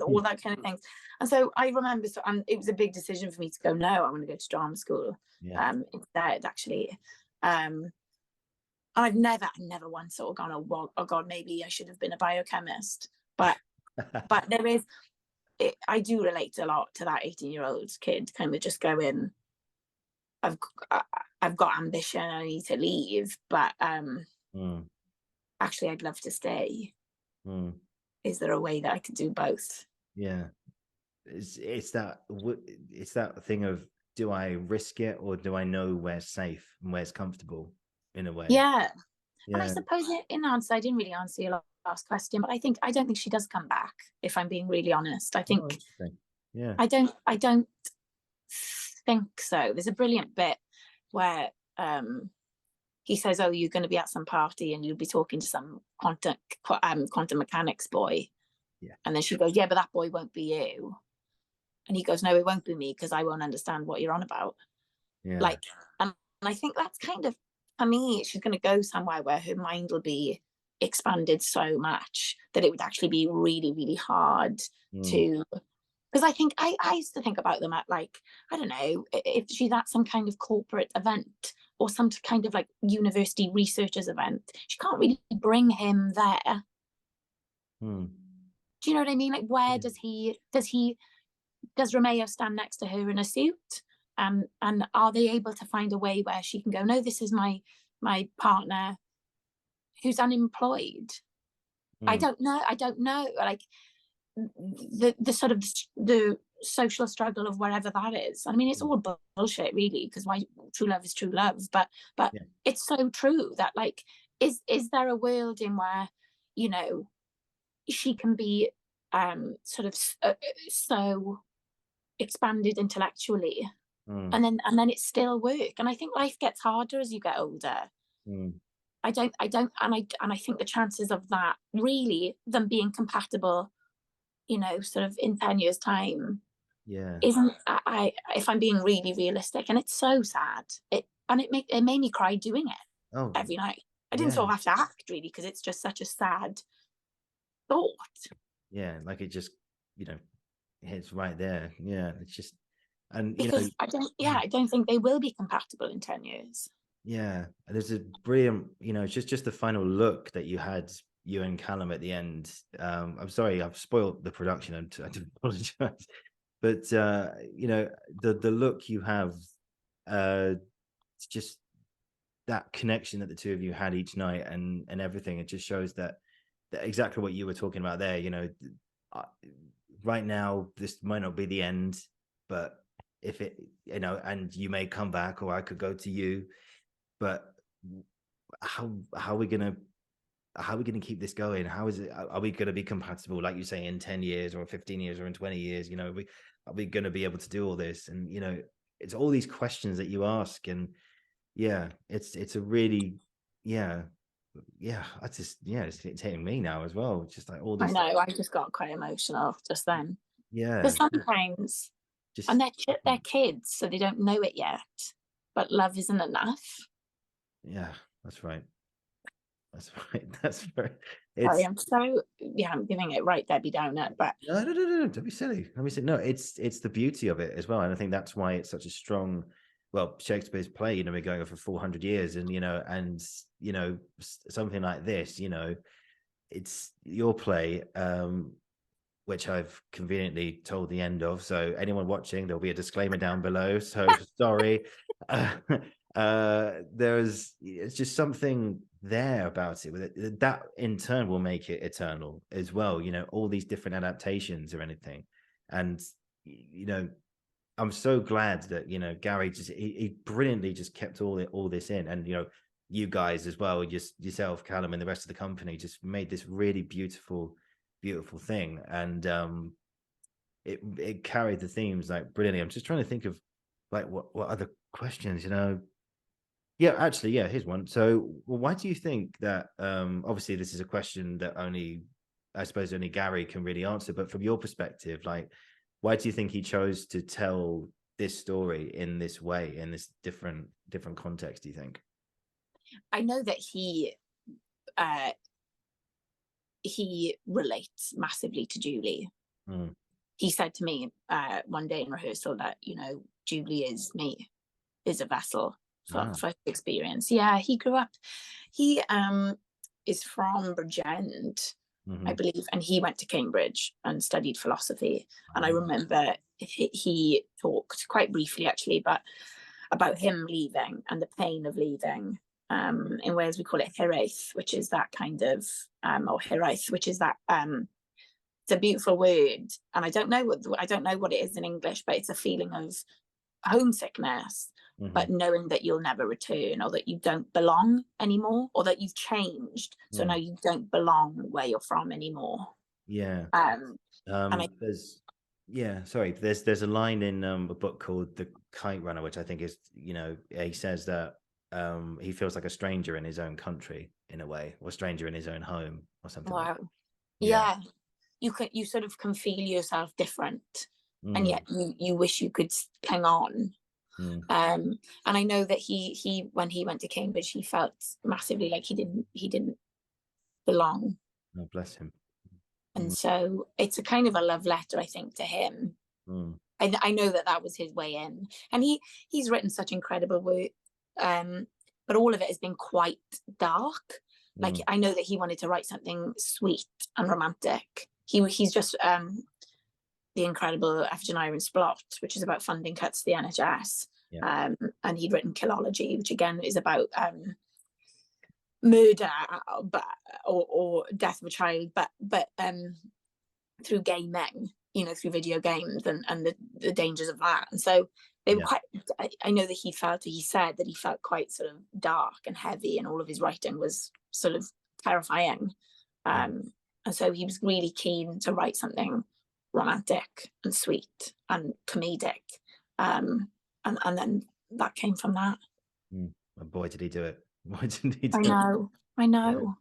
all that kind of things. And so I remember, and it was a big decision for me to go, no, I want to go to drama school instead, actually. I've never once sort of gone, oh God, maybe I should have been a biochemist. But there is, I do relate a lot to that 18-year-old kid kind of just going, I've got ambition, I need to leave, but actually I'd love to stay. Is there a way that I could do both? Yeah, it's that thing of, do I risk it, or do I know where's safe and where's comfortable, in a way? Yeah. And I suppose in answer, I didn't really answer your last question, but I don't think she does come back, if I'm being really honest. I think I don't think so. There's a brilliant bit where he says, oh, you're going to be at some party and you'll be talking to some quantum mechanics boy. And then she goes, yeah, but that boy won't be you. And he goes, no, it won't be me, because I won't understand what you're on about. Like, and I think that's kind of, for me, she's going to go somewhere where her mind will be expanded so much that it would actually be really, really hard to, because I think I used to think about them at, like, I don't know, if she's at some kind of corporate event or some kind of like university researchers event, she can't really bring him there. Do you know what I mean? Like, where does Romeo stand next to her in a suit? And are they able to find a way where she can go, no, this is my partner who's unemployed? I don't know. Like, the sort of the social struggle of wherever that is. I mean, it's all bullshit, really, because why true love is true love, but Yeah. it's so true that, like, is there a world in where, you know, she can be sort of so expanded intellectually, and then it still work? And I think life gets harder as you get older. I think the chances of that, really, them being compatible, you know, sort of in 10 years time, isn't, if I'm being really realistic. And it's so sad. It made me cry doing it every night. I didn't sort of have to act, really, because it's just such a sad thought. Yeah, like it just, you know, it's right there. Yeah, it's just, and you because know, I don't think they will be compatible in 10 years. Yeah, and there's a brilliant, you know, just the final look that you had, you and Callum, at the end. I'm sorry, I've spoiled the production, and I do apologize, but you know, the look you have, it's just that connection that the two of you had each night, and everything. It just shows that exactly what you were talking about there. You know, right now this might not be the end, but if it, you know, and you may come back, or I could go to you. But how are we gonna keep this going? How is it? Are we gonna be compatible, like you say, in 10 years or 15 years or in 20 years? You know, are we gonna be able to do all this? And you know, it's all these questions that you ask, and yeah, it's a really, yeah, it's hitting me now as well. Just like all I this. know, I just got quite emotional just then. Yeah, because sometimes, and they're kids, so they don't know it yet, but love isn't enough. Yeah, that's right. That's very. Sorry, I'm giving it right Debbie Downer, but No, don't be silly. Let me say, no, it's the beauty of it as well, and I think that's why it's such a strong, well, Shakespeare's play, you know, we're going over 400 years, and you know, something like this, you know, it's your play, which I've conveniently told the end of. So anyone watching, there'll be a disclaimer down below. So sorry. It's just something there about it with it that in turn will make it eternal as well. You know, all these different adaptations or anything, and you know, I'm so glad that, you know, Gary just he brilliantly just kept all this in, and you know, you guys as well, just yourself, Callum, and the rest of the company just made this really beautiful thing, and it carried the themes like brilliantly. I'm just trying to think of like what other questions, you know. Yeah, actually, yeah, here's one. So, well, why do you think that obviously this is a question that I suppose only Gary can really answer, but from your perspective, like, why do you think he chose to tell this story in this way, in this different context, do you think? I know that he relates massively to Julie. He said to me one day in rehearsal that, you know, Julie is a vessel for experience. Yeah, he grew up, he is from Bridgend, I believe, and he went to Cambridge and studied philosophy. And I remember he talked quite briefly, actually, but about him leaving and the pain of leaving. In Wales we call it hiraeth, which is that kind of or hiraeth, which is that it's a beautiful word, and I don't know what it is in English, but it's a feeling of homesickness, but knowing that you'll never return, or that you don't belong anymore, or that you've changed, so now you don't belong where you're from anymore. Yeah. And there's a line in a book called The Kite Runner, which I think is, you know, he says that he feels like a stranger in his own country, in a way, or stranger in his own home, or something. Wow. Yeah. You sort of can feel yourself different, and yet you wish you could hang on. And I know that he when he went to Cambridge, he felt massively like he didn't belong. Oh, bless him. And so it's a kind of a love letter, I think, to him. I know that was his way in, and he's written such incredible work, but all of it has been quite dark. Like, I know that he wanted to write something sweet and romantic. He's just the incredible Efgyn Iron Splot, which is about funding cuts to the NHS. And he'd written Killology, which again is about murder, or death of a child, but through gaming, through video games and the dangers of that. And so they were quite, I know that he said that he felt quite sort of dark and heavy, and all of his writing was sort of terrifying. And so he was really keen to write something romantic and sweet and comedic. And then that came from that. And boy, did he do it. Boy, did he do I know. Yeah.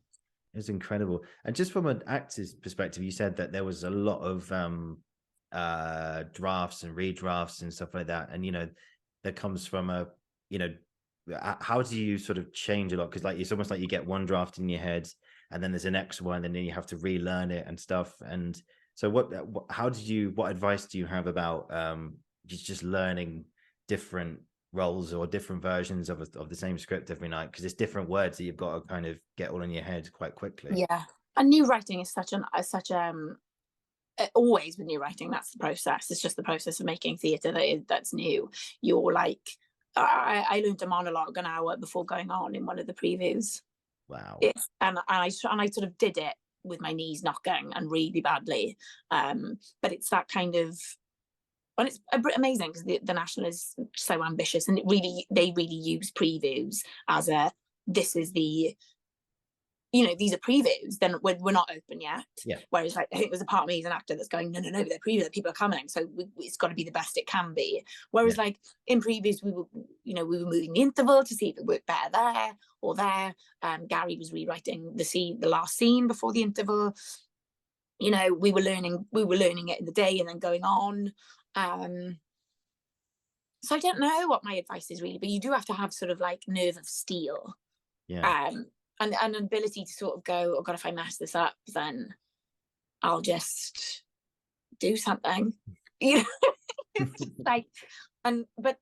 It was incredible. And just from an actor's perspective, you said that there was a lot of drafts and redrafts and stuff like that. And, that comes from how do you sort of change a lot? Because it's almost like you get one draft in your head and then there's an next one and then you have to relearn it and stuff. And so what advice do you have about just learning different roles or different versions of the same script every night, because it's different words that you've got to kind of get all in your head quite quickly? And new writing is always with new writing, that's the process. It's just the process of making theatre that's new. You're like, I learned a monologue an hour before going on in one of the previews. Wow. And I sort of did it with my knees knocking and really badly, but it's that kind of, and it's amazing because the National is so ambitious, and they really use previews as this is the, these are previews, then we're not open yet. Whereas I think there's a part of me as an actor that's going, no, they're previews, people are coming, so it's got to be the best it can be. Whereas in previews we were moving the interval to see if it worked better there or there. Gary was rewriting the last scene before the interval. We were learning it in the day and then going on. So I don't know what my advice is really, but you do have to have sort of like nerve of steel. And an ability to sort of go, oh God, if I mess this up, then I'll just do something. It's like, but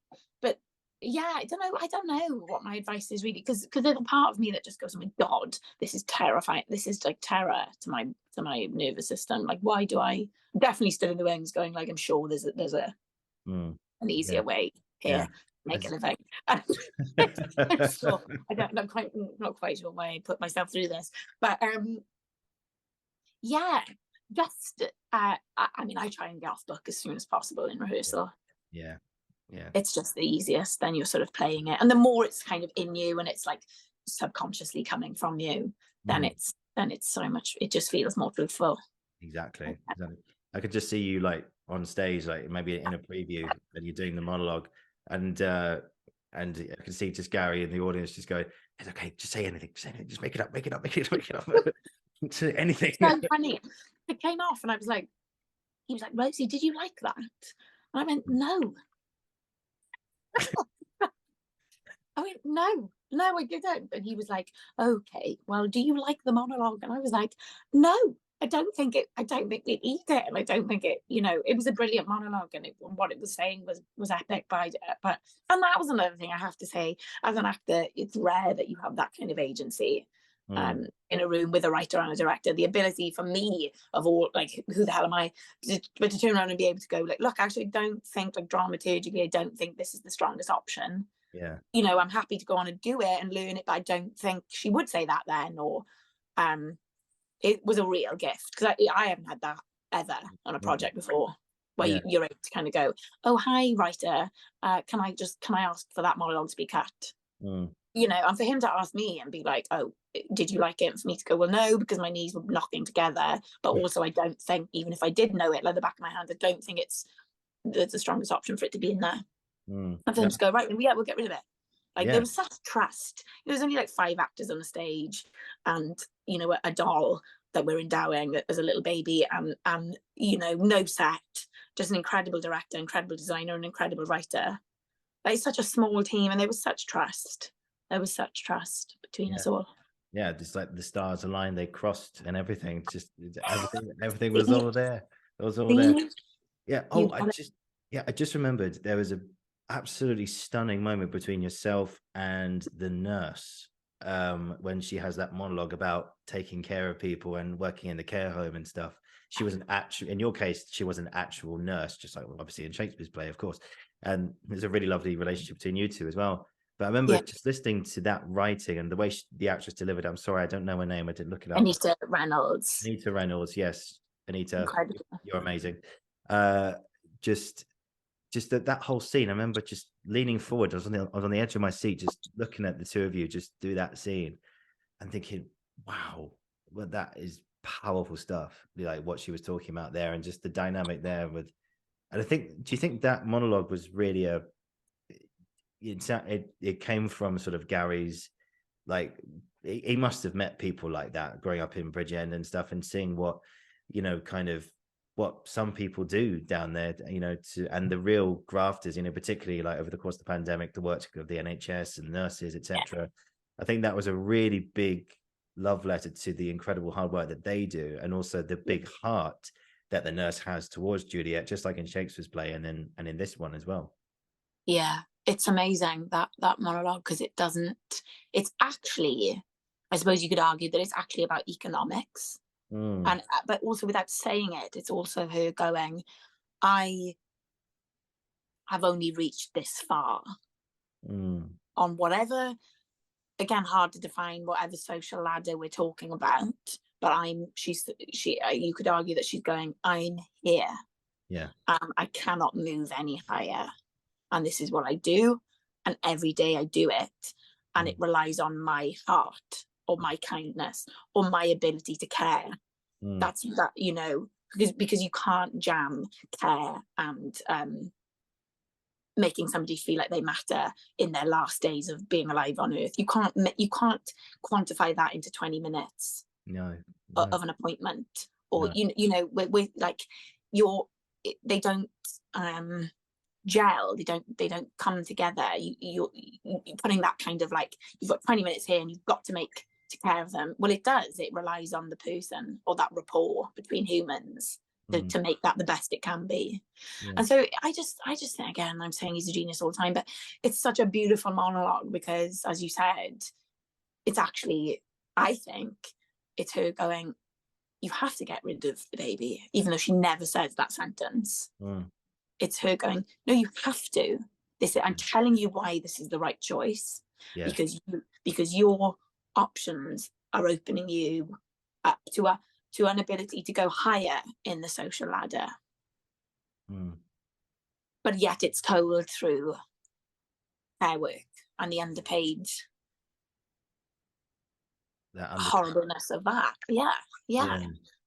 yeah, I don't know what my advice is really, because there's a part of me that just goes, oh my God, this is terrifying. This is like terror to my nervous system. Like, why do I definitely stood in the wings going, like, I'm sure there's an easier way here. Make a living. So I'm not quite sure why I put myself through this, but just I try and get off book as soon as possible in rehearsal. It's just the easiest. Then you're sort of playing it, and the more it's kind of in you and it's like subconsciously coming from you, then it's so much, it just feels more truthful. Exactly. I could just see you like on stage, like maybe in a preview, and you're doing the monologue, and I can see just Gary in the audience just going, it's okay, just say anything, just make it up. Anything. So funny. It came off and I was like, he was like, Rosie, did you like that? And I went, no. I went, no, I didn't. And he was like, okay, well, do you like the monologue? And I was like, no, I don't think we eat it, and I don't think it, it was a brilliant monologue, and what it was saying was epic. And that was another thing I have to say, as an actor, it's rare that you have that kind of agency in a room with a writer and a director. The ability for me of all, like, who the hell am I, but to turn around and be able to go, like, look, actually, I don't think, like, dramaturgically, I don't think this is the strongest option. I'm happy to go on and do it and learn it, but I don't think she would say that then, or it was a real gift, because I haven't had that ever on a project before, where you're able to kind of go, oh, hi, writer, can I ask for that monologue to be cut? And for him to ask me and be like, oh, did you like it? And for me to go, well, no, because my knees were knocking together, but also I don't think, even if I did know it like the back of my hand, I don't think it's the strongest option for it to be in there. And for him to go, right, we'll get rid of it. Like, there was such trust. There was only like 5 actors on the stage, and a doll that we're endowing as a little baby, and no set, just an incredible director, incredible designer, and incredible writer. Like, such a small team, and there was such trust. Between us all. Just like the stars aligned, they crossed, and everything. Just everything was all there. It was all there. I just remembered there was a absolutely stunning moment between yourself and the nurse, when she has that monologue about taking care of people and working in the care home and stuff. She was in your case, she was an actual nurse, just like obviously in Shakespeare's play, of course. And there's a really lovely relationship between you two as well. But I remember just listening to that writing and the way the actress delivered. I'm sorry, I don't know her name. I didn't look it up. Anita Reynolds, yes. Anita. Incredible. You're amazing. Just that whole scene. I remember just leaning forward. I was on the edge of my seat, just looking at the two of you just do that scene and thinking, wow, well, that is powerful stuff. Like what she was talking about there, and just the dynamic there with. And I think, do you think that monologue was really it came from sort of Gary's, like, he must have met people like that growing up in Bridgend and stuff, and seeing what, kind of what some people do down there, and the real grafters, particularly like over the course of the pandemic, the work of the NHS and nurses, etc. I think that was a really big love letter to the incredible hard work that they do, and also the big heart that the nurse has towards Juliet, just like in Shakespeare's play, and in this one as well. Yeah, it's amazing, that monologue, because it's actually, I suppose you could argue that it's actually about economics. And but also, without saying it, it's also her going, I have only reached this far on whatever, again, hard to define, whatever social ladder we're talking about, but you could argue that she's going, I'm here. Yeah. I cannot move any higher, and this is what I do, and every day I do it, and it relies on my heart, or my kindness, or my ability to care. That's that, because you can't jam care and making somebody feel like they matter in their last days of being alive on earth. You can't quantify that into 20 minutes of an appointment, or we're like, they don't gel, they don't come together. You're putting that kind of, like, you've got 20 minutes here and you've got to care of them. Well, it relies on the person, or that rapport between humans, to make that the best it can be. And so I just think, again, I'm saying he's a genius all the time, but it's such a beautiful monologue, because, as you said, it's actually, I think it's her going, you have to get rid of the baby, even though she never says that sentence. It's her going, no, you have to. I'm telling you why this is the right choice, because your options are opening you up to an ability to go higher in the social ladder. But yet it's told through care work and the underpaid horribleness of that.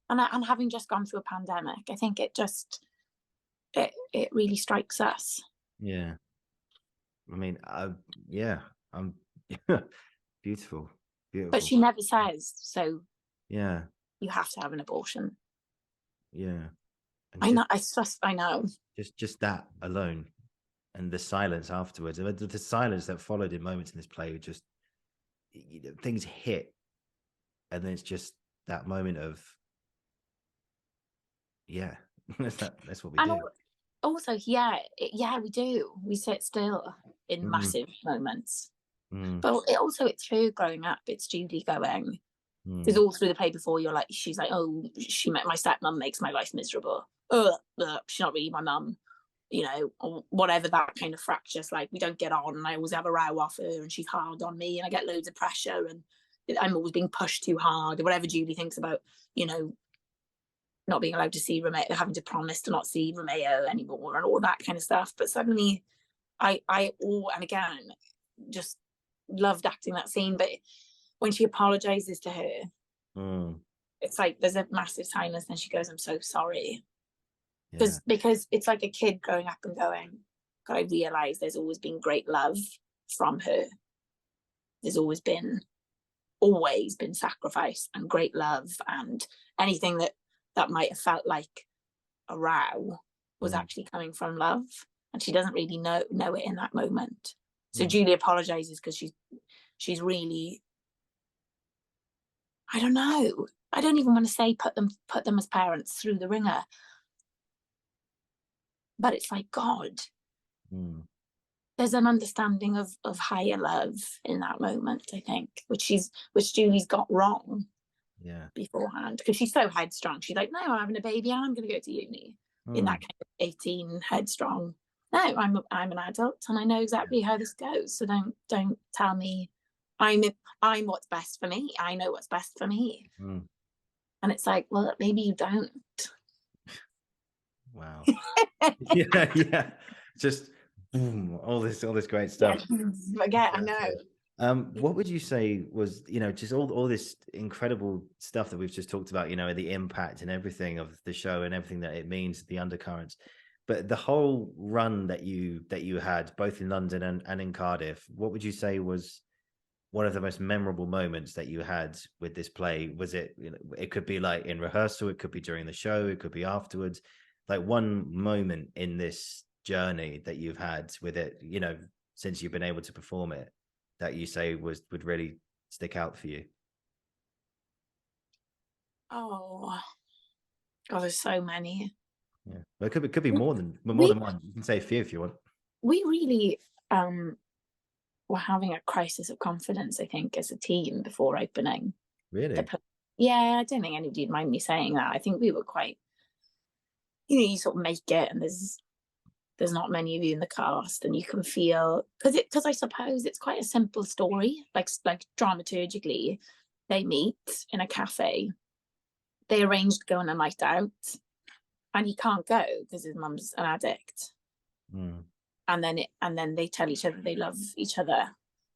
And having just gone through a pandemic, I think it really strikes us. I mean, I'm beautiful. But she never says, so you have to have an abortion. I know. Just that alone, and the silence afterwards, the silence that followed in moments in this play, just things hit, and then it's just that moment of that's what we do. Also, we do. We sit still in massive moments. But it's her growing up. It's Julie going. Because all through the play before, she's like, oh, my stepmom makes my life miserable. She's not really my mum, or whatever that kind of fracture's like. We don't get on, and I always have a row off her, and she's hard on me, and I get loads of pressure, and I'm always being pushed too hard, or whatever Julie thinks about, not being allowed to see Romeo, having to promise to not see Romeo anymore, and all that kind of stuff. But suddenly, and again, just loved acting that scene. But when she apologizes to her, it's like there's a massive silence, and she goes, I'm so sorry. Because it's like a kid growing up and going, God, I realize there's always been great love from her. There's always been sacrifice and great love, and anything that might have felt like a row was actually coming from love, and she doesn't really know it in that moment. So Julie apologizes because she's really, I don't know, I don't even want to say put them as parents through the ringer, but it's like, God, there's an understanding of higher love in that moment, I think, which Julie's got wrong beforehand, because she's so headstrong. She's like, no, I'm having a baby and I'm going to go to uni. In that kind of 18 headstrong, no, I'm an adult and I know exactly how this goes, so don't tell me I'm what's best for me. I know what's best for me. And it's like, well, maybe you don't. Wow. Yeah. Just boom, all this great stuff. Yeah, I know. What would you say was, just all this incredible stuff that we've just talked about, the impact and everything of the show and everything that it means, the undercurrents, but the whole run that you had both in London and in Cardiff, what would you say was one of the most memorable moments that you had with this play? Was it, it could be like in rehearsal, it could be during the show, it could be afterwards, like one moment in this journey that you've had with it, since you've been able to perform it, that you say would really stick out for you? Oh God, there's so many. Yeah, well, it could be more than one. You can say a few if you want. We really were having a crisis of confidence, I think, as a team before opening. Really? Yeah, I don't think anybody'd mind me saying that. I think we were quite, you sort of make it, and there's not many of you in the cast, and you can feel, because I suppose it's quite a simple story, like dramaturgically, they meet in a cafe, they arrange to go on a night out, and he can't go because his mum's an addict. And then they tell each other they love each other,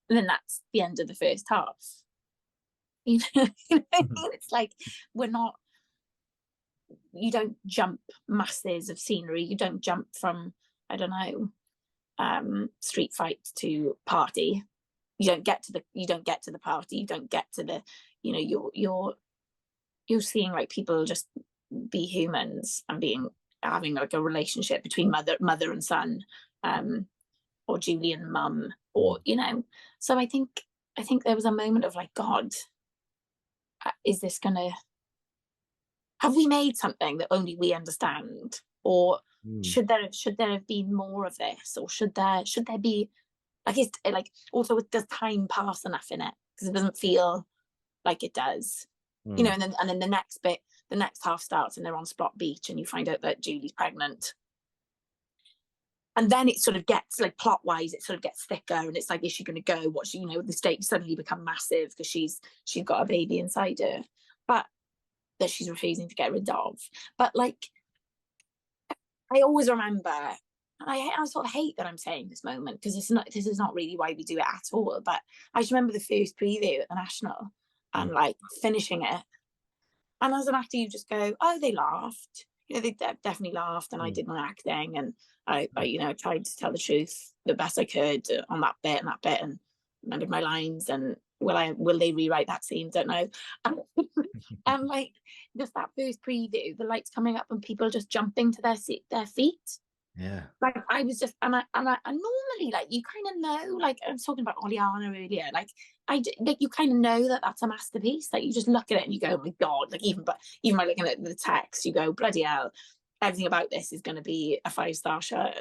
and then that's the end of the first half. It's like, you don't jump masses of scenery, you don't jump from, I don't know, street fight to party. You don't get to the party, you don't get to the, you're seeing like people just be humans and having like a relationship between mother and son, or Julie and mum, or so I think there was a moment of like, God, is this gonna, have we made something that only we understand, or should there have been more of this, or should there be, like, it's like, also, does time pass enough in it, because it doesn't feel like it does. And then the next half starts and they're on Spot Beach and you find out that Julie's pregnant, and then it sort of gets, like, plot wise, it sort of gets thicker, and it's like, is she going to go, what she, the stakes suddenly become massive because she's got a baby inside her, but that she's refusing to get rid of. But like, I always remember, I sort of hate that I'm saying this moment, because this is not really why we do it at all, but I just remember the first preview at the National and like finishing it, and as an actor you just go, oh, they laughed, they definitely laughed, and I did my acting, and I tried to tell the truth the best I could on that bit and remembered my lines, and will they rewrite that scene, don't know. And like, just that first preview, the lights coming up and people just jumping to their feet. Yeah. Like, I was just, and I normally, like, you kind of know, like, I was talking about Oleana earlier, like, you kind of know that that's a masterpiece. Like, you just look at it and you go, oh my God, like, even by looking at the text, you go, bloody hell, everything about this is going to be a 5-star show.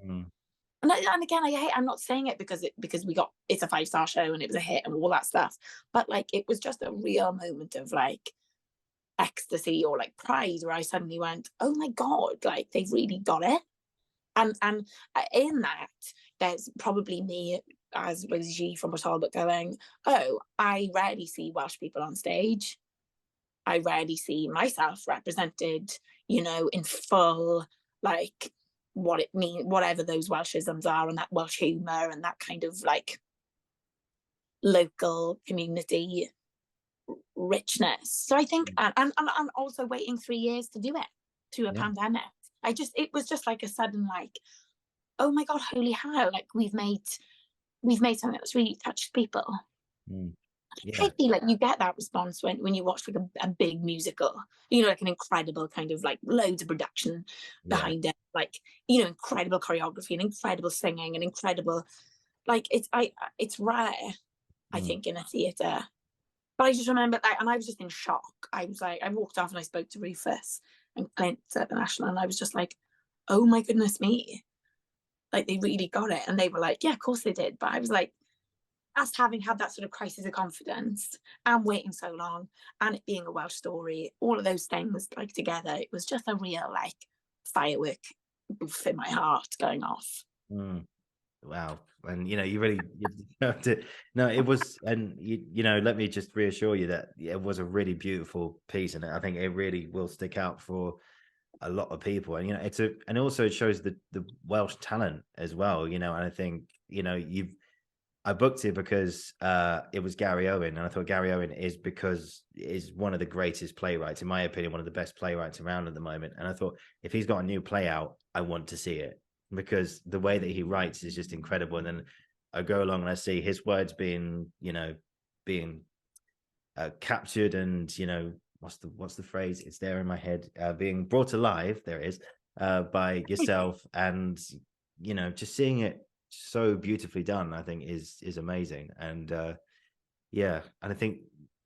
And again, I'm not saying it because it's a 5-star show and it was a hit and all that stuff, but like, it was just a real moment of like ecstasy or like pride, where I suddenly went, oh my God, like, they've really got it. And in that, there's probably me as Rosie Sheehy from Talbot going, oh, I rarely see Welsh people on stage. I rarely see myself represented, in full, like, what it means, whatever those Welshisms are, and that Welsh humour and that kind of like local community richness. So I think, and also waiting 3 years to do it through a pandemic. It was just like a sudden, like, oh my God, holy hell, like, we've made something that's really touched people. I feel like you get that response when you watch like a big musical, like an incredible kind of like loads of production behind it, like, incredible choreography and incredible singing and incredible, like, it's rare, I think, in a theatre. But I just remember that, and I was just in shock. I was like, I walked off and I spoke to Rufus and Clint at the National, and I was just like, oh my goodness me, like, they really got it. And they were like, yeah, of course they did. But I was like, us having had that sort of crisis of confidence and waiting so long, and it being a Welsh story, all of those things like together, it was just a real like firework in my heart going off. Wow. And you really you have to, no, it was, and let me just reassure you that it was a really beautiful piece, and I think it really will stick out for a lot of people. And and also it shows the Welsh talent as well, and I think I booked it because it was Gary Owen, and I thought Gary Owen is one of the greatest playwrights, in my opinion, one of the best playwrights around at the moment. And I thought, if he's got a new play out, I want to see it, because the way that he writes is just incredible. And then I go along and I see his words being captured, and what's the phrase? It's there in my head, being brought alive. There it is, by yourself, and just seeing it so beautifully done, I think is amazing. And and I think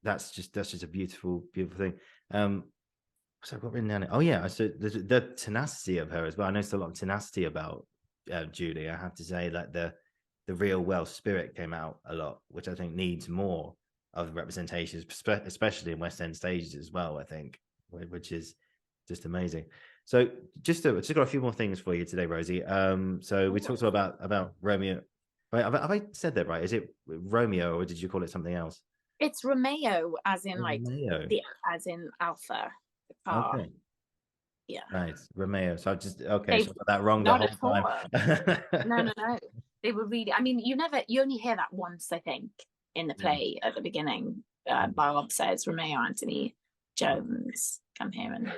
that's just a beautiful thing. So I've got written down. Oh yeah, so the tenacity of her as well. I noticed a lot of tenacity about Julie. I have to say that the real Welsh spirit came out a lot, which I think needs more of representations, especially in West End stages as well, I think, which is just amazing. So just got a few more things for you today, Rosie. So we talked about Romeo. Right, have I said that right? Is it Romeo, or did you call it something else? It's Romeo, as in Romeo. as in Alpha, the car. Okay. Yeah. Right, Romeo. So I just so I got that wrong the Not whole at all. time. No. They were really. I mean, you only hear that once, I think, in the play at the beginning. Bob says, "Romeo, Anthony, Jones, come here and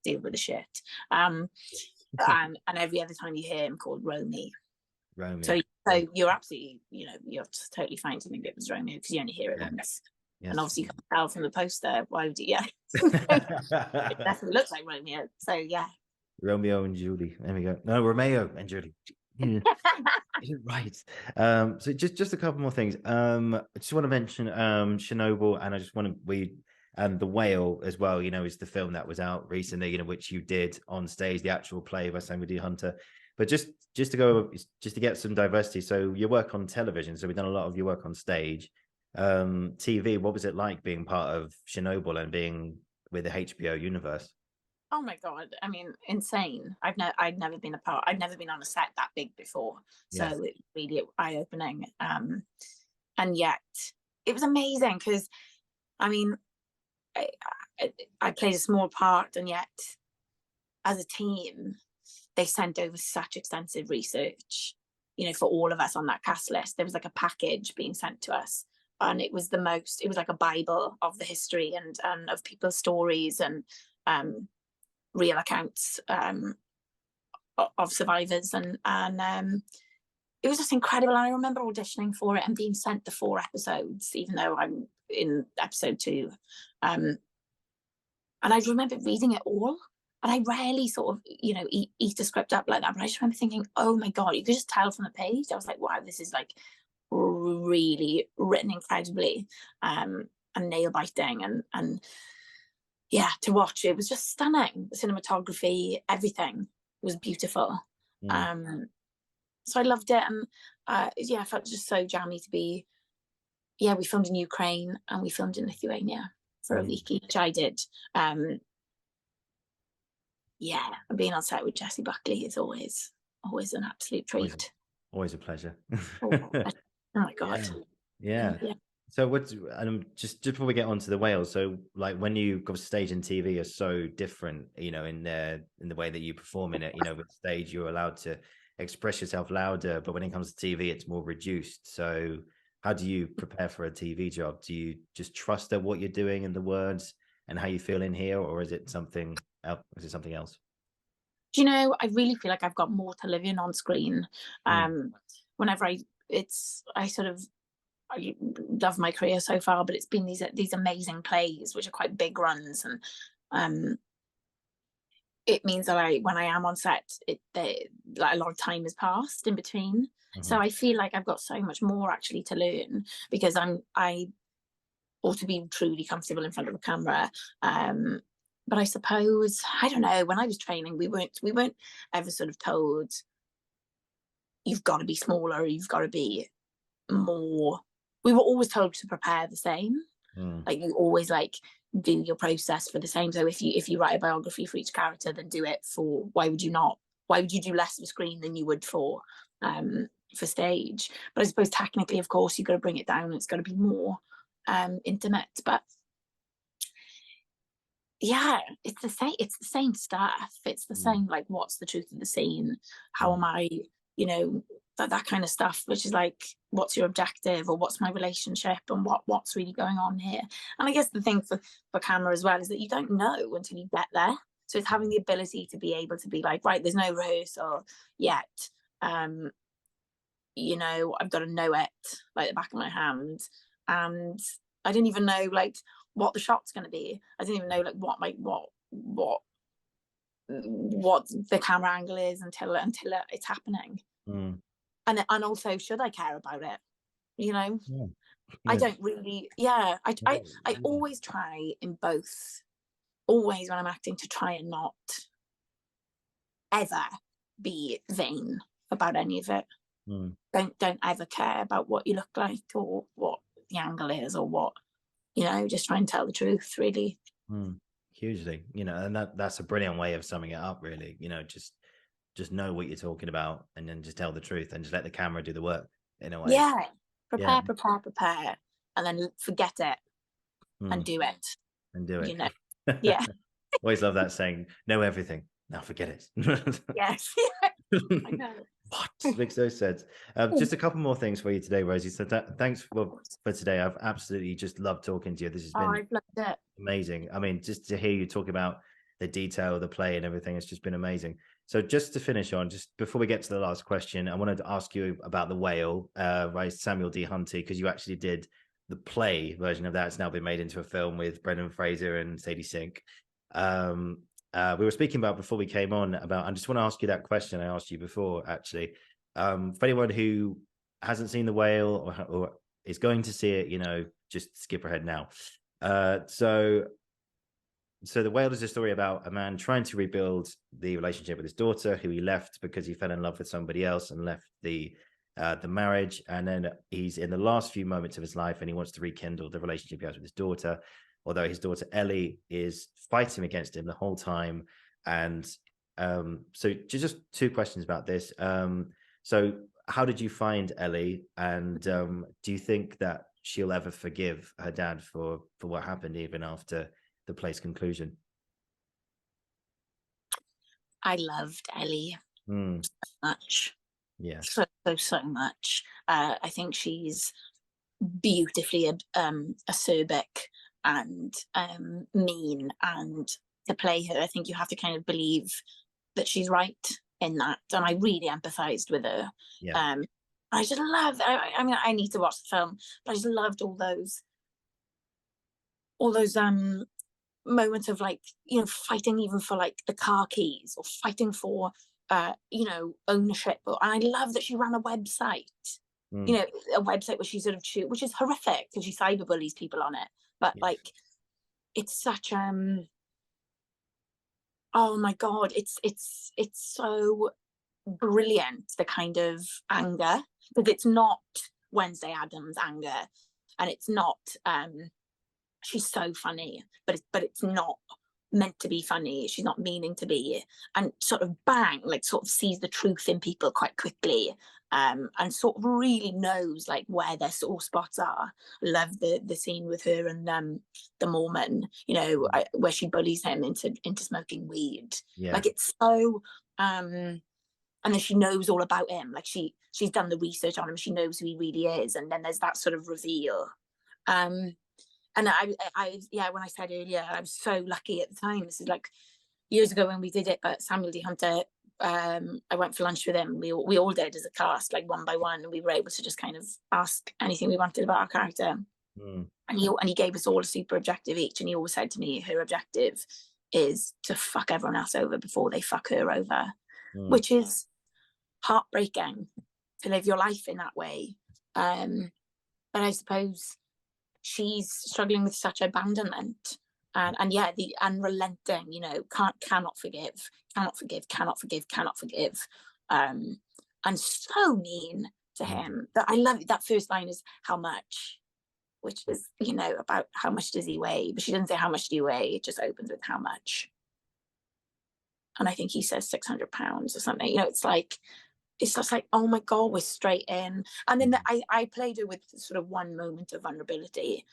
deal with the shit." And every other time you hear him called Romy. So you're absolutely, you're totally fine to think it was Romeo, because you only hear it once. Yes. And obviously you can tell from the poster, why would you? It definitely looks like Romeo. So yeah. Romeo and Julie. There we go. No, Romeo and Julie. Right. So just a couple more things. I just want to mention Chernobyl, and I just want to and The Whale as well, is the film that was out recently, which you did on stage, the actual play by Sandy Hunter. But just to get some diversity. So your work on television, so we've done a lot of your work on stage. TV, what was it like being part of Chernobyl and being with the HBO universe? Oh my God. I mean, insane. I'd never been on a set that big before. So It's really eye-opening. And yet it was amazing, because I mean, I played a small part, and yet as a team, they sent over such extensive research, for all of us on that cast list. There was like a package being sent to us, and it was like a Bible of the history and of people's stories, and real accounts of survivors, and it was just incredible. And I remember auditioning for it and being sent the 4 episodes, even though I'm in episode 2, and I remember reading it all. And I rarely sort of, eat a script up like that. But I just remember thinking, oh my God, you could just tell from the page. I was like, wow, this is like really written incredibly, and nail biting, and yeah, to watch it was just stunning. The cinematography, everything was beautiful. So I loved it, and I felt just so jammy to be. Yeah, we filmed in Ukraine and we filmed in Lithuania for a week each. I did. Yeah, and being on set with Jessie Buckley is always an absolute treat. Always a pleasure. Oh my God. Yeah. So just before we get on to The Whale, so like when you go stage and TV are so different, in the way that you perform in it, with stage you're allowed to express yourself louder, but when it comes to TV it's more reduced. So how do you prepare for a TV job? Do you just trust that what you're doing and the words and how you feel in here, or is it something else? Do you know, I really feel like I've got more to live in on screen. Whenever I love my career so far, but it's been these amazing plays, which are quite big runs, and it means that when I am on set, like a lot of time has passed in between. So I feel like I've got so much more actually to learn, because I ought to be truly comfortable in front of a camera. But I suppose, I don't know, when I was training, we weren't ever sort of told, you've got to be smaller, you've got to be more. We were always told to prepare the same. Like, you always do your process for the same. So if you write a biography for each character, then do it for, why would you do less of a screen than you would for for stage. But I suppose technically, of course, you've got to bring it down. It's got to be more intimate. But yeah, it's the same stuff. It's the same, like, what's the truth of the scene? How am I, you know, that kind of stuff, which is like, what's your objective, or what's my relationship, and what's really going on here? And I guess the thing for camera as well is that you don't know until you get there. So it's having the ability to be able to be like, right, there's no rehearsal yet. You know, I've got to know it like the back of my hand. And I didn't even know like what the shot's going to be. I didn't even know like what the camera angle is until it's happening. And also, should I care about it? You know, I don't really. I always try in both. Always when I'm acting, to try and not ever be vain about any of it. Don't ever care about what you look like, or what the angle is, or what, you know, just try and tell the truth, really. Hugely, you know, and that's a brilliant way of summing it up, really. You know, just know what you're talking about, and then just tell the truth, and just let the camera do the work in a way. Prepare, and then forget it and do it. You know. Yeah. Always love that saying, know everything, now forget it. Yes. I know. What? Makes no sense. Just a couple more things for you today, Rosie. So thanks for today. I've absolutely just loved talking to you. This has been I've loved it. Amazing. I mean, just to hear you talk about the detail of the play and everything, it's just been amazing. So just to finish on, just before we get to the last question, I wanted to ask you about The Whale by Samuel D. Hunty, because you actually did the play version of that. It's now been made into a film with Brendan Fraser and Sadie Sink. We were speaking about before we came on about, I just want to ask you that question I asked you before, actually. For anyone who hasn't seen The Whale or is going to see it, you know, just skip ahead now. So The Whale is a story about a man trying to rebuild the relationship with his daughter, who he left because he fell in love with somebody else and left the marriage. And then he's in the last few moments of his life, and he wants to rekindle the relationship he has with his daughter, although his daughter Ellie is fighting against him the whole time. And so just two questions about this. So how did you find Ellie, and do you think that she'll ever forgive her dad for what happened, even after the play's conclusion? I loved Ellie so much. Yeah. So much. I think she's beautifully acerbic and mean, and to play her, I think you have to kind of believe that she's right in that, and I really empathized with her. I just loved, I mean, I need to watch the film, but I just loved all those moments of, like, you know, fighting even for like the car keys, or fighting for you know, ownership. And I love that she ran a website, you know, a website where she sort of which is horrific because she cyberbullies people on it, but like, it's such oh my god, it's so brilliant, the kind of anger, because it's not Wednesday Addams anger, and it's not she's so funny, but it's not meant to be funny. She's not meaning to be, and sort of bang, like, sort of sees the truth in people quite quickly, and sort of really knows like where their sore spots are. Love the scene with her and the Mormon, you know, where she bullies him into smoking weed. Like, it's so and then she knows all about him, like she's done the research on him, she knows who he really is, and then there's that sort of reveal. And I when I said earlier, I was so lucky at the time. This is like years ago when we did it, but Samuel D. Hunter, I went for lunch with him. We all did as a cast, like one by one, and we were able to just kind of ask anything we wanted about our character. And he gave us all a super objective each, and he always said to me, her objective is to fuck everyone else over before they fuck her over, which is heartbreaking to live your life in that way. But I suppose she's struggling with such abandonment, and the unrelenting, you know, cannot forgive, and so mean to him. That I love that first line is how much, which is, you know, about how much does he weigh, but she doesn't say how much do you weigh, it just opens with how much, and I think he says 600 pounds or something. You know, it's like, it's just like, oh my God, we're straight in. And then I played her with sort of one moment of vulnerability,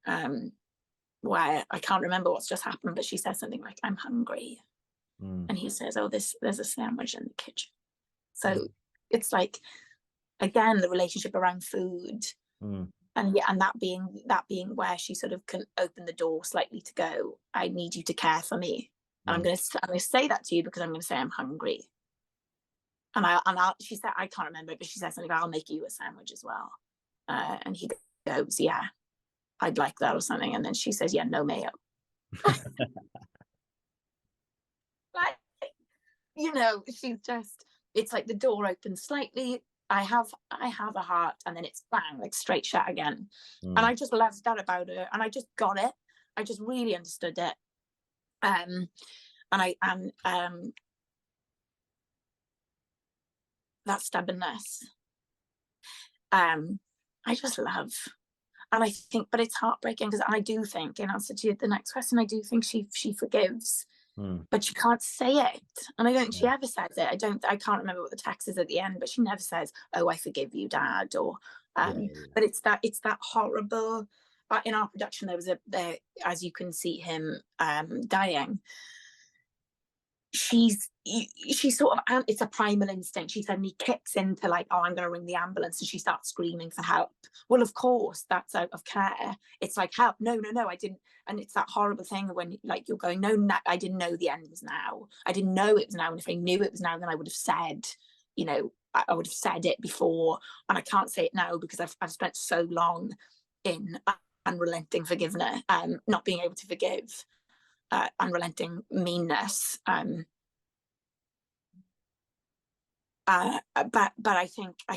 where I can't remember what's just happened, but she says something like, I'm hungry. And he says, oh, there's a sandwich in the kitchen. So it's like, again, the relationship around food. And yeah, and that being where she sort of can open the door slightly to go, I need you to care for me. And I'm gonna say that to you because I'm gonna say I'm hungry. And she said, I can't remember, but she said something like, I'll make you a sandwich as well. And he goes, yeah, I'd like that or something. And then she says, yeah, no mayo. Like, you know, she's just, it's like the door opens slightly. I have a heart, and then it's bang, like straight shut again. And I just loved that about her, and I just got it. I just really understood it. And that stubbornness, I just love. And I think, but it's heartbreaking because I do think, in answer to the next question, I do think she forgives, but she can't say it. And I don't think she ever says it. I can't remember what the text is at the end, but she never says, oh, I forgive you, Dad, or but it's that horrible, in our production, there, as you can see him dying, she's sort of, it's a primal instinct. She suddenly kicks into like, oh, I'm going to ring the ambulance, and she starts screaming for help. Well, of course, that's out of care. It's like, help, no, I didn't. And it's that horrible thing when like you're going, no, I didn't know the end was now. I didn't know it was now. And if I knew it was now, then I would have said, you know, I would have said it before. And I can't say it now because I've spent so long in unrelenting forgiveness, not being able to forgive, unrelenting meanness. But I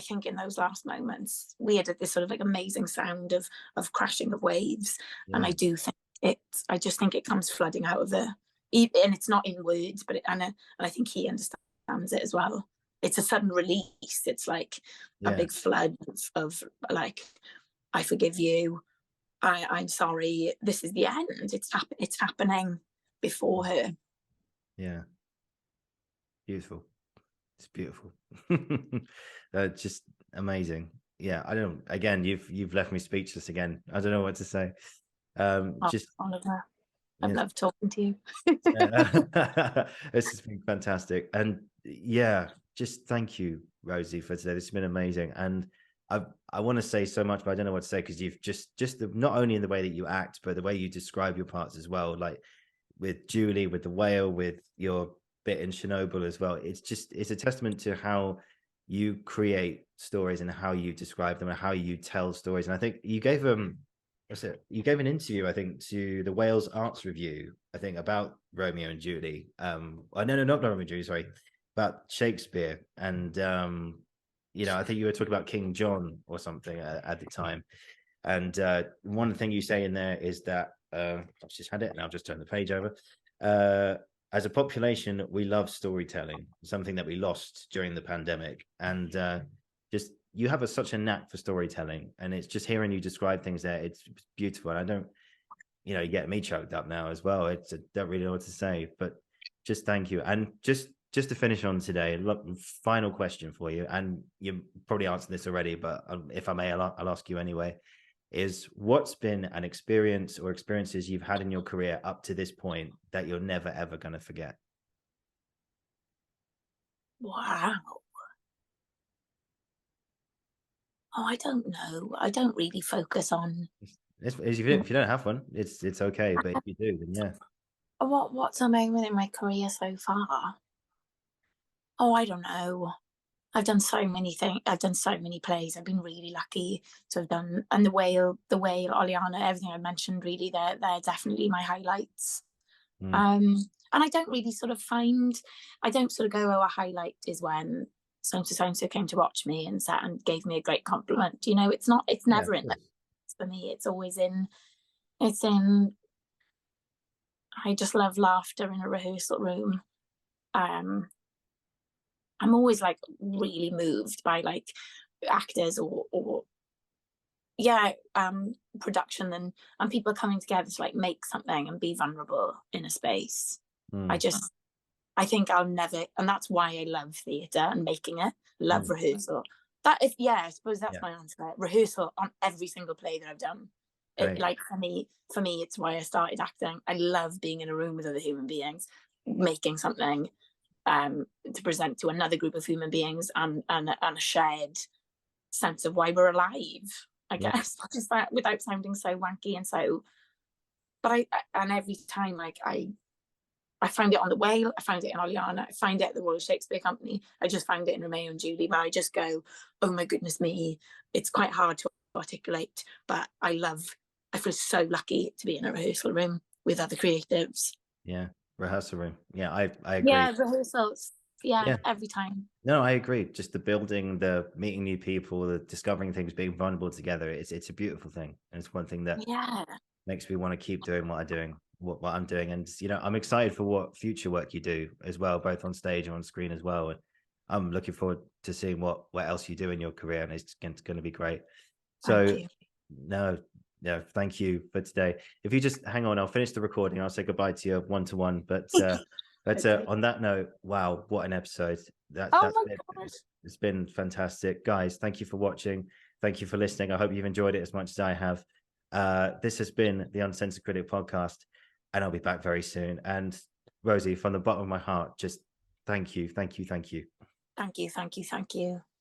think in those last moments we had this sort of like amazing sound of crashing of waves, and I just think it comes flooding out of and it's not in words, but and I think he understands it as well. It's a sudden release. It's like a big flood of like, I forgive you. I'm sorry. This is the end. It's happening before her. Yeah. Beautiful. It's beautiful. Just amazing. Yeah, I don't. Again, you've left me speechless again. I don't know what to say. Just Oliver, I've loved talking to you. This has been fantastic, and yeah, just thank you, Rosie, for today. This has been amazing, and I want to say so much, but I don't know what to say because you've just not only in the way that you act, but the way you describe your parts as well. Like with Julie, with the whale, with your bit in Chernobyl as well. It's a testament to how you create stories and how you describe them and how you tell stories. And I think you gave you gave an interview, I think, to the Wales Arts Review, I think, about Romeo and Julie. No, not Romeo and Julie, sorry, about Shakespeare. And you know, I think you were talking about King John or something at the time. And one thing you say in there is that I've just had it and I'll just turn the page over. As a population, we love storytelling, something that we lost during the pandemic. And just you have such a knack for storytelling, and it's just hearing you describe things there. It's beautiful. And I don't, you know, you get me choked up now as well. I don't really know what to say, but just thank you. And just to finish on today, final question for you. And you probably answered this already, but if I may, I'll ask you anyway. Is what's been an experience or experiences you've had in your career up to this point that you're never ever going to forget? Wow. Oh, I don't know. I don't really focus on. If you don't have one, it's okay. But if you do, then yeah. What's a moment in my career so far? Oh, I don't know. I've done so many things. I've done so many plays. I've been really lucky to have done, and the whale, Oleana, everything I mentioned, really, they're definitely my highlights. And I don't really sort of I don't sort of go, oh, a highlight is when so-and-so came to watch me and sat and gave me a great compliment. You know, it's never in there for me. It's always in, I just love laughter in a rehearsal room. I'm always like really moved by like actors or production and people are coming together to like make something and be vulnerable in a space. I think I'll never, and that's why I love theatre and making it, love rehearsal. That is, yeah, I suppose that's my answer. Rehearsal on every single play that I've done. Like for me, it's why I started acting. I love being in a room with other human beings, making something to present to another group of human beings, and a shared sense of why we're alive, I guess. Just that, without sounding so wanky and so. But and every time, like I found it on The Whale, I found it in Oliana, I find it at the Royal Shakespeare Company, I just found it in Romeo and Julie, where I just go, oh my goodness me, it's quite hard to articulate, but I feel so lucky to be in a rehearsal room with other creatives. Yeah, rehearsal room. Yeah, I agree. Yeah, rehearsals. Yeah, every time. No, I agree. Just the building, the meeting new people, the discovering things, being vulnerable together. It's a beautiful thing, and it's one thing that makes me want to keep doing what I'm doing. And I'm excited for what future work you do as well, both on stage and on screen as well. And I'm looking forward to seeing what else you do in your career, and it's going to be great. So, thank you for today. If you just hang on, I'll finish the recording. I'll say goodbye to you one-to-one. But on that note, wow, what an episode! It's been fantastic, guys. Thank you for watching. Thank you for listening. I hope you've enjoyed it as much as I have. This has been the Uncensored Critic podcast, and I'll be back very soon. And Rosie, from the bottom of my heart, just thank you. Thank you.